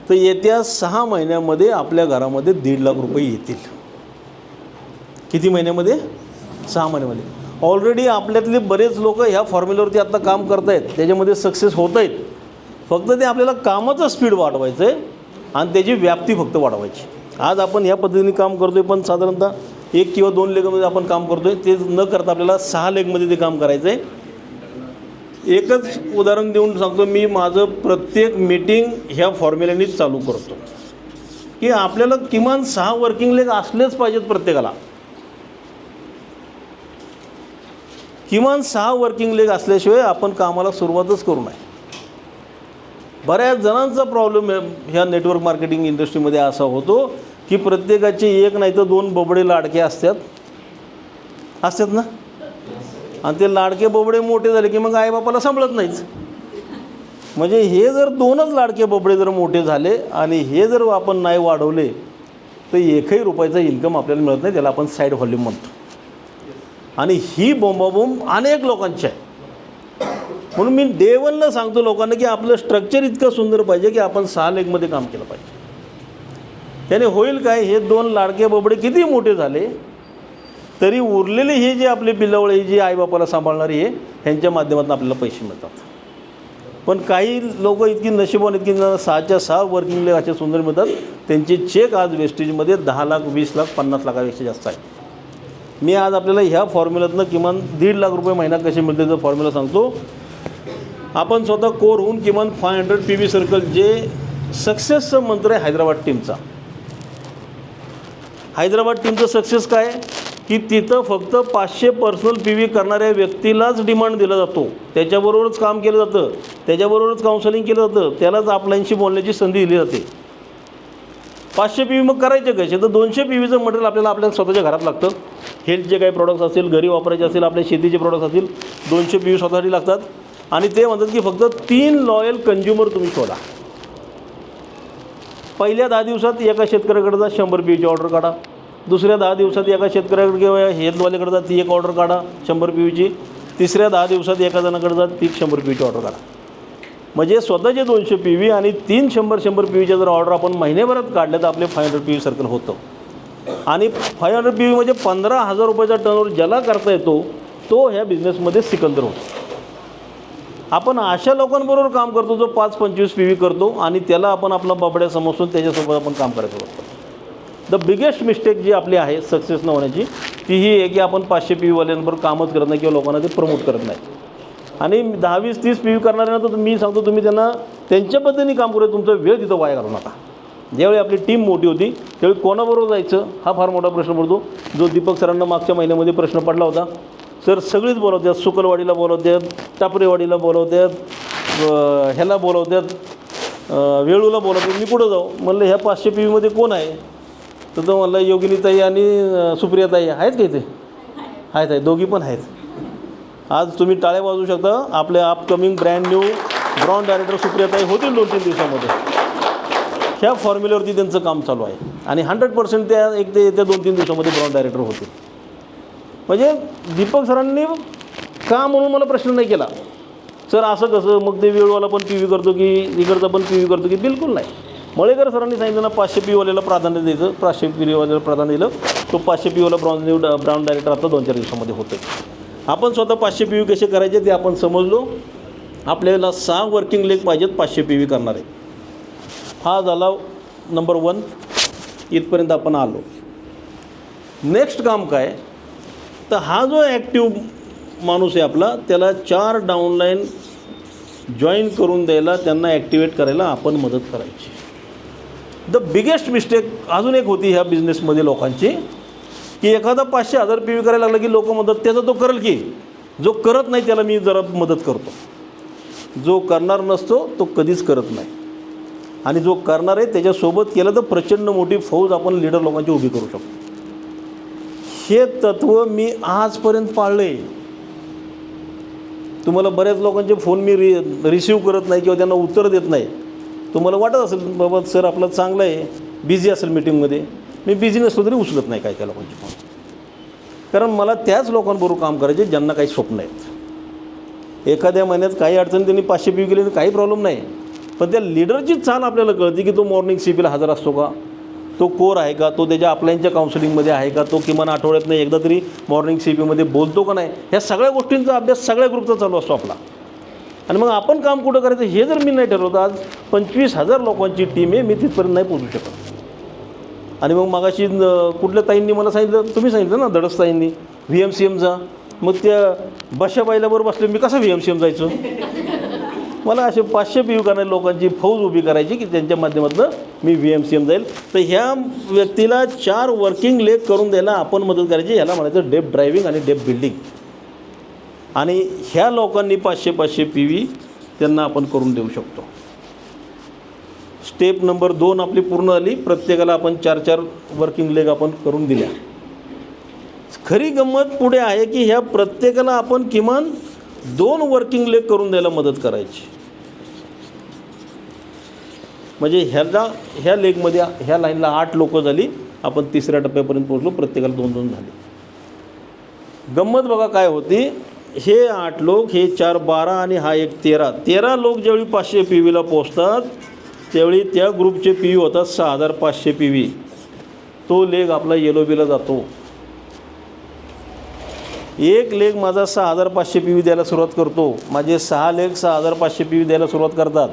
तर येत्या 6 महिन्यामध्ये आपल्या घरामध्ये 1.5 लाख रुपये येतील. किती महिन्यामध्ये? 6 महिन्यामध्ये. ऑलरेडी आपल्यातले बरेच लोक ह्या फॉर्म्युल्यावरती आत्ता काम करत आहेत, त्याच्यामध्ये सक्सेस होत आहेत. फक्त ते आपल्याला कामाचं स्पीड वाढवायचं आहे आणि त्याची व्याप्ती फक्त वाढवायची. आज आपण ह्या पद्धतीने काम करतो आहे, पण साधारणतः 1 किंवा 2 लेगमध्ये आपण काम करतो आहे. ते न करता आपल्याला 6 लेगमध्ये ते काम करायचं आहे. एकच उदाहरण देऊन सांगतो, मी माझं प्रत्येक मीटिंग ह्या फॉर्म्युल्यानेच चालू करतो की आपल्याला किमान 6 वर्किंग लेग असलेच पाहिजेत प्रत्येकाला. किमान 6 वर्किंग लेग असल्याशिवाय आपण कामाला सुरुवातच करू नये. बऱ्याच जणांचा प्रॉब्लेम ह्या नेटवर्क मार्केटिंग इंडस्ट्रीमध्ये असा होतो की प्रत्येकाचे 1 नाही तर 2 बोबडे लाडके असतात ना, आणि ते लाडके बोबडे मोठे झाले की मग आईबापाला सांभाळत नाहीच. म्हणजे हे जर 2च लाडके बोबडे जर मोठे झाले आणि हे जर आपण नाही वाढवले तर 1ही रुपयाचा इन्कम आपल्याला मिळत नाही. त्याला आपण साईड व्हॉल्यूम म्हणतो. आणि ही बोंबाबोंब अनेक लोकांची आहे. म्हणून मी डे 1ला सांगतो लोकांना की आपलं स्ट्रक्चर इतकं सुंदर पाहिजे की आपण 6 लेगमध्ये काम केलं पाहिजे. त्याने होईल काय, हे 2 लाडके बोबडे किती मोठे झाले तरी उरलेले हे जे आपले पिल्लावळे जे आईबापाला सांभाळणारे हे ह्यांच्या माध्यमातून आपल्याला पैसे मिळतात. पण काही लोक इतकी नशिबान इतकी 6च्या 6 वर्किंग लेग असे सुंदर मिळतात, त्यांचे चेक आज वेस्टेजमध्ये 10 लाख 20 लाख 50 लाखापेक्षा जास्त आहे. मी आज आपल्याला ह्या फॉर्म्युल्यातनं किमान 1.5 लाख रुपये महिना कसे मिळते तो फॉर्म्युला सांगतो. आपण स्वतः कोर होऊन किमान 500 PV सर्कल जे सक्सेसचं मंत्र आहे हैदराबाद टीमचा. हैदराबाद टीमचं सक्सेस काय की तिथं फक्त 500 पर्सनल PV करणाऱ्या व्यक्तीलाच डिमांड दिला जातो. त्याच्याबरोबरच काम केलं जातं, त्याच्याबरोबरच काउन्सिलिंग केलं जातं, त्यालाच आपल्याशी बोलण्याची संधी दिली जाते. 500 PV मग करायचे कसे? तर 200 PVचं मटेरियल आपल्या स्वतःच्या घरात लागतं. हेल्थचे काही प्रोडक्ट्स असतील, घरी वापरायचे असतील, आपल्या शेतीचे प्रोडक्ट्स असतील, 200 PV स्वतःसाठी लागतात. आणि ते म्हणतात की फक्त 3 लॉयल कंझ्युमर तुम्ही शोधा. पहिल्या 10 दिवसात एका शेतकऱ्याकडे जा 100 PVची ऑर्डर काढा. दुसऱ्या 10 दिवसात एका शेतकऱ्याकडे किंवा हेल्थवाल्याकडे जा, ती एक ऑर्डर काढा 100 PVची. तिसऱ्या 10 दिवसात एका जणाकडे जा, ती 100 PVची ऑर्डर काढा. म्हणजे स्वतःचे 200 PV आणि 3 100 PVच्या जर ऑर्डर आपण महिन्याभरात काढल्या तर आपले 500 PV सर्कल होतं. आणि 500 PV म्हणजे 15,000 रुपयाचा टर्नओव्हर ज्याला करता येतो तो ह्या बिझनेसमध्ये सिकंदर होतो. आपण अशा लोकांबरोबर काम करतो जो 5-25 PV करतो आणि त्याला आपण आपला बाबड्या समजून त्याच्यासोबत आपण काम करायचं असतं. द बिगेस्ट मिस्टेक जी आपली आहे सक्सेस न होण्याची ती ही आहे की आपण 500 PVवाल्यांबरोबर कामच करत नाही किंवा लोकांना ते प्रमोट करत नाही. आणि 10-20-30 PV करणारे ना तर मी सांगतो तुम्ही त्यांना त्यांच्या पद्धतीने काम करू, तुमचा वेळ तिथं वाया घालू नका. ज्यावेळी आपली टीम मोठी होती त्यावेळी कोणाबरोबर जायचं हा फार मोठा प्रश्न पडतो. जो दीपक सरांना मागच्या महिन्यामध्ये प्रश्न पडला होता, सर सगळीच बोलवतात, सुकलवाडीला बोलवतात, टापरेवाडीला बोलवतात, ह्याला बोलवतात, वेळूला बोलवतात, मी कुठं जाऊ? म्हणलं ह्या 500 PVमध्ये कोण आहे? तर तो म्हणला योगिनीताई आणि सुप्रियाताई आहेत का इथे? आहेत, दोघी पण आहेत. आज तुम्ही टाळ्या वाजवू शकता. आपले upcoming brand new bronze director सुप्रियाताई होतील 2-3 दिवसामध्ये. ह्या फॉर्म्युल्यावरती त्यांचं काम चालू आहे आणि 100% त्या येत्या 2-3 दिवसामध्ये ब्रॉन्ड डायरेक्टर होतील. म्हणजे दीपक सरांनी का म्हणून मला प्रश्न नाही केला, सर असं कसं मग ते वेळवाला पण PV करतो की इकडचा पण PV करतो की? बिलकुल नाही. मळेकर सरांनी सांगितलं ना 500 PVवाल्याला प्राधान्य द्यायचं, 500 PVवाल्याला प्राधान्य दिलं, तो 500 PVवाला ब्राउन डायरेक्टर आता 2-4 दिवसामध्ये होतं. आपण स्वतः 500 PV कसे करायचे ते आपण समजलो. आपल्याला 6 वर्किंग लेग पाहिजेत 500 PV करणारे. हा झाला नंबर 1. इथपर्यंत आपण आलो. नेक्स्ट काम काय, तर हा जो ॲक्टिव्ह माणूस आहे आपला त्याला 4 डाऊनलाईन जॉईन करून द्यायला, त्यांना ॲक्टिवेट करायला आपण मदत करायची. द बिगेस्ट मिस्टेक अजून एक होती ह्या बिझनेसमध्ये लोकांची की एखादा 500,000 PV करायला लागला की लोक म्हणतात त्याचा तो करेल की, जो करत नाही त्याला मी जरा मदत करतो. जो करणार नसतो तो कधीच करत नाही आणि जो करणार आहे त्याच्यासोबत केलं तर प्रचंड मोठी फौज आपण लीडर लोकांची उभी करू शकतो. हे तत्त्व मी आजपर्यंत पाळले. तुम्हाला बऱ्याच लोकांचे फोन मी रिसीव करत नाही किंवा त्यांना उत्तर देत नाही. तुम्हाला वाटत असेल बाबा सर आपलं चांगलं आहे, बिझी असेल मीटिंगमध्ये. मी बिझी नसलो तरी उचलत नाही काय लोकांचे फोन, कारण मला त्याच लोकांबरोबर काम करायचे ज्यांना काही स्वप्न आहेत. एखाद्या महिन्यात काही अडचणी त्यांनी 500 PV केले तर काही प्रॉब्लेम नाही, पण त्या लीडरची चाल आपल्याला कळते की तो मॉर्निंग CPला हजर असतो का, तो कोर आहे का, तो त्याच्या अपलाईनच्या काउन्सिलिंगमध्ये आहे का, तो किमान आठवड्यात नाही एकदा तरी मॉर्निंग CPमध्ये बोलतो का नाही. ह्या सगळ्या गोष्टींचा अभ्यास सगळ्या ग्रुपचा चालू असतो आपला. आणि मग आपण काम कुठं करायचं हे जर मी नाही ठरवलं, आज 25,000 लोकांची टीम आहे, मी तिथपर्यंत नाही पोहोचू शकत. आणि मग मागाशी कुठल्या ताईंनी मला सांगितलं, तुम्ही सांगितलं ना धडस ताईंनी VMCM जा, मग त्या बशाबाईलाबरोबर बसले मी कसं VMCM जायचो? मला असे 500 PV करणाऱ्या लोकांची फौज उभी करायची की त्यांच्या माध्यमातून मी VMCM जाईल. तर ह्या व्यक्तीला 4 वर्किंग लेग करून द्यायला आपण मदत करायची. ह्याला म्हणायचं डेप ड्रायव्हिंग आणि डेप बिल्डिंग. आणि ह्या लोकांनी 500 PV त्यांना आपण करून देऊ शकतो. स्टेप नंबर 2 आपली पूर्ण झाली. प्रत्येकाला आपण 4 वर्किंग लेग आपण करून दिल्या. खरी गंमत पुढे आहे की ह्या प्रत्येकाला आपण किमान 2 वर्किंग लेग करून द्यायला मदत करायची. म्हणजे ह्या लेगमध्ये ह्या लाईनला 8 लोक झाली. आपण 3ऱ्या टप्प्यापर्यंत पोहोचलो, प्रत्येकाला 2-2 झाले. गंमत बघा काय होती, हे 8 लोक, हे 4 12 आणि हा एक 13 लोक ज्यावेळी 500 PVला पोचतात त्यावेळी त्या ग्रुपचे PV होतात 6,500 PV. तो लेग आपला येलोबीला जातो. एक लेग माझा 6,500 PV द्यायला सुरुवात करतो. माझे 6 लेग 6,500 PV द्यायला सुरुवात करतात.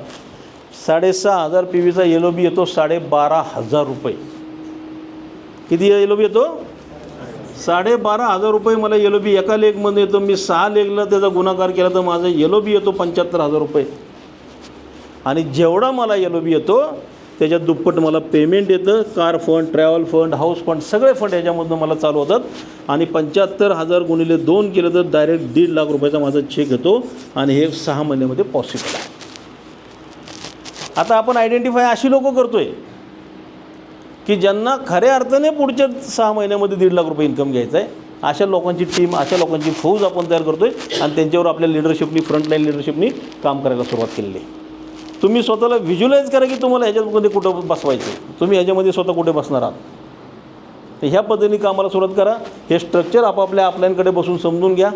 6,500 PVचा येलोबी येतो 12,500 रुपये. किती येलोबी येतो? 12,500 रुपये मला येलोबी एका लेगमध्ये येतो. मी 6 लेगला त्याचा गुणाकार केला तर माझा येलोबी येतो 75,000 रुपये. आणि जेवढा मला येलोबी येतो त्याच्यात दुप्पट मला पेमेंट येतं. Car fund, travel fund, house fund सगळे फंड याच्यामधून मला चालू होतात. आणि 75,000 गुणिले 2 केलं तर डायरेक्ट 1.5 लाख रुपयाचा माझा चेक येतो. आणि हे 6 महिन्यामध्ये पॉसिबल आहे. आता आपण आयडेंटिफाय अशी लोकं करतो आहे की ज्यांना खऱ्या अर्थाने पुढच्या 6 महिन्यामध्ये 1.5 लाख रुपये इन्कम घ्यायचं आहे, अशा लोकांची टीम, अशा लोकांची फौज आपण तयार करतो आहे आणि त्यांच्यावर आपल्या लिडरशिपनी, फ्रंटलाईन लिडरशिपनी काम करायला सुरुवात केलेली आहे. तुम्ही स्वतःला व्हिज्युलाइज करा की तुम्हाला ह्याच्यामध्ये कुठं बसवायचं, तुम्ही ह्याच्यामध्ये स्वतः कुठे बसणार आहात. तर ह्या पद्धतीने कामाला सुरुवात करा. हे स्ट्रक्चर आपापल्या आपल्याकडे बसून समजून घ्या.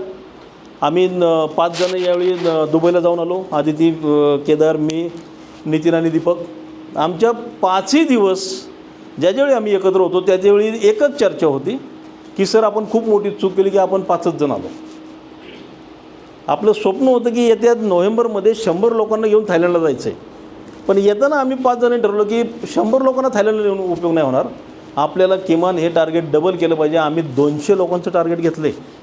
आम्ही 5 जण यावेळी दुबईला जाऊन आलो. आदिती, केदार, मी, नितीन आणि दीपक. आमच्या 5ही दिवस ज्यावेळी आम्ही एकत्र होतो त्याच्यावेळी एकच चर्चा होती की सर आपण खूप मोठी चूक केली की आपण 5च जण आलो. आपलं स्वप्न होतं की येत्या नोव्हेंबरमध्ये 100 लोकांना घेऊन थायलंडला जायचं आहे. पण येताना आम्ही 5 जणांनी ठरवलं की 100 लोकांना थायलंडला येऊन उपयोग नाही होणार, आपल्याला किमान हे टार्गेट डबल केलं पाहिजे. आम्ही 200 लोकांचं टार्गेट घेतलं आहे.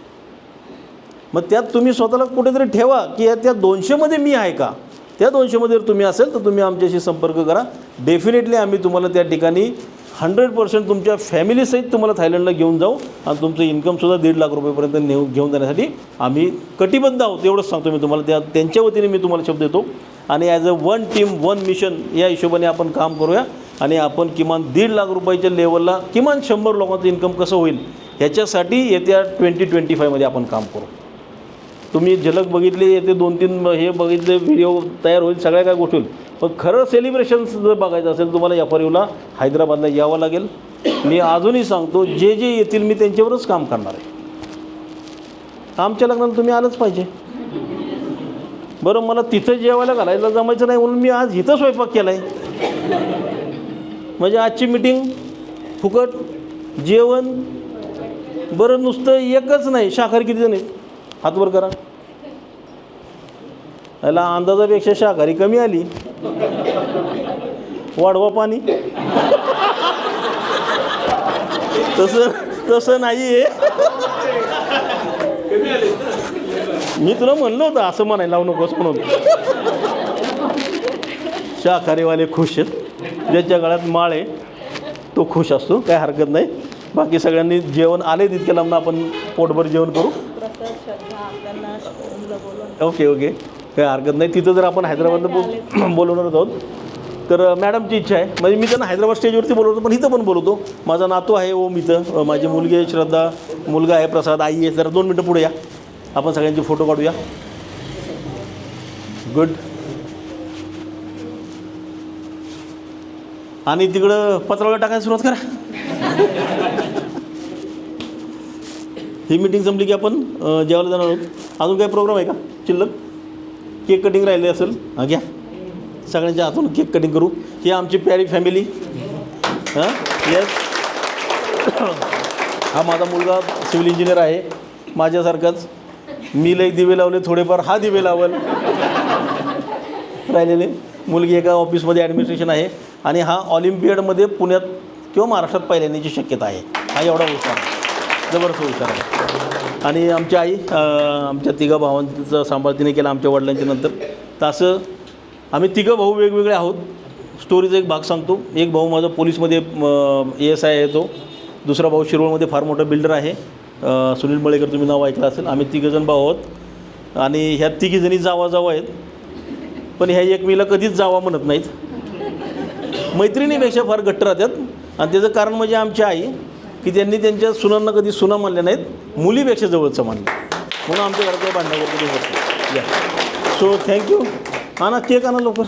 मग त्यात तुम्ही स्वतःला कुठेतरी ठेवा की त्या 200मध्ये मी आहे का. त्या 200मध्ये जर तुम्ही असेल तर तुम्ही आमच्याशी संपर्क करा. डेफिनेटली आम्ही तुम्हाला त्या ठिकाणी 100% तुमच्या फॅमिलीसहित तुम्हाला थायलंडला घेऊन जाऊ आणि तुमचं इन्कमसुद्धा 1.5 लाख रुपयेपर्यंत घेऊन जाण्यासाठी आम्ही कटिबद्ध आहोत. एवढंच सांगतो मी तुम्हाला. त्यांच्या वतीने मी तुम्हाला शब्द देतो आणि ॲज अ 1 टीम 1 मिशन या हिशोबाने आपण काम करूया आणि आपण किमान 1.5 लाख रुपयाच्या लेवलला किमान 100 लोकांचं इन्कम कसं होईल ह्याच्यासाठी येत्या 2025मध्ये आपण काम करू. तुम्ही झलक बघितली, येते 2-3 हे बघितले, व्हिडिओ तयार होईल, सगळ्या काय गोष्टी होईल. पण खरं सेलिब्रेशन्स जर बघायचं असेल तुम्हाला FRUला हैदराबादला यावं लागेल. मी अजूनही सांगतो जे जे येतील मी त्यांच्यावरच काम करणार आहे. आमच्या लग्नाला तुम्ही आलंच पाहिजे. बरं, मला तिथं जेवायला घालायला जमायचं नाही म्हणून मी आज इथं स्वयंपाक केला आहे. म्हणजे आजची मीटिंग फुकट जेवण. बरं, नुसतं एकच नाही, शाकाहारी किती जण आहेत हातवर करा. याला अंदाजापेक्षा शाकाहारी कमी आली. वाढवा पाणी. तसं नाही आहे. मी तुला म्हणलं होतं असं म्हणायला लावू नकोस म्हणून. शाकाहारीवाले खुश आहेत, ज्याच्या गळ्यात माळ आहे तो खुश असतो, काय हरकत नाही. बाकी सगळ्यांनी जेवण आले तितक्या लांब आपण पोटभर जेवण करू. ओके ओके, काही हरकत नाही. तिथं जर आपण हैदराबादला बोलवणार आहोत तर मॅडमची इच्छा आहे. म्हणजे मी त्यांना हैदराबाद स्टेजवरती बोलवतो पण इथं पण बोलवतो. माझा नातू आहे ओम इथं, माझी मुलगी आहे श्रद्धा, मुलगा आहे प्रसाद, आई आहे. जरा 2 मिनटं पुढे या, आपण सगळ्यांचे फोटो काढूया. गुड. आणि तिकडं पत्रावळ्या टाकायला सुरुवात करा. ही मीटिंग संपली की आपण जेवायला जाणार आहोत. अजून काही प्रोग्राम आहे का शिल्लक? केक कटिंग राहिले असेल, हां घ्या. सगळ्यांच्या हातून केक कटिंग करू. ही आमची प्यारी फॅमिली. हां येस. हा माझा मुलगा सिव्हिल इंजिनियर आहे माझ्यासारखाच. मी लई दिवे लावले थोडेफार, हा दिवे लावल राहिलेले. मुलगी एका ऑफिसमध्ये ॲडमिनिस्ट्रेशन आहे आणि हा ऑलिम्पियाडमध्ये पुण्यात किंवा महाराष्ट्रात पहिल्या येण्याची शक्यता आहे. हा एवढा हुशार आहे, जबरदस्त हुशार आहे. आणि आमची आई आमच्या 3 भावांचा सांभाळ तिने केला आमच्या वडिलांच्या नंतर. तर असं आम्ही 3 भाऊ वेगवेगळे आहोत. स्टोरीचा एक भाग सांगतो. एक भाऊ माझा पोलीसमध्ये ASI आहे तो. दुसरा भाऊ शिरोळमध्ये फार मोठा बिल्डर आहे, सुनील मळेकर, तुम्ही नाव ऐकलं असेल. आम्ही 3 जण भाऊ आहोत आणि ह्या 3 जणी जावा आहेत. पण ह्या एकमेकीला कधीच जावा म्हणत नाहीत. मैत्रिणीपेक्षा फार घट्ट राहतात. आणि त्याचं कारण म्हणजे आमची आई की त्यांनी त्यांच्या सुनांना कधी सुना मानल्या नाहीत, मुलीपेक्षा जवळचं मानलं. म्हणून आमच्या घरात काही भांडणं वगैरे होत नाही. या सो थँक्यू. आणा केक, आणा लवकर.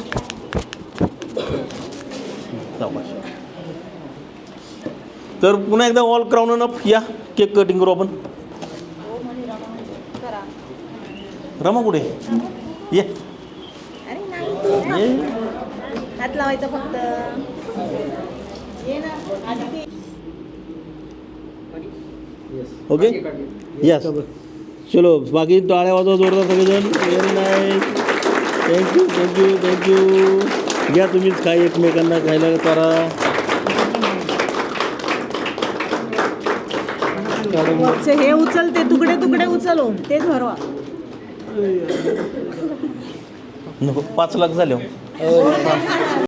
तर पुन्हा एकदा ऑल क्राऊन अप या, केक कटिंग करू आपण. रमा कुठे ये? हात लावायचा फक्त. Okay yes. चलो बाकी टाळ्या वाजवा जोरदार सगळेजण. Very nice. Thank you thank you thank you. घ्या तुम्हीच काय एकमेकांना खायला करा. हे उचल, ते तुकडे तुकडे उचलून तेच भरवा. 5 लाख झाले.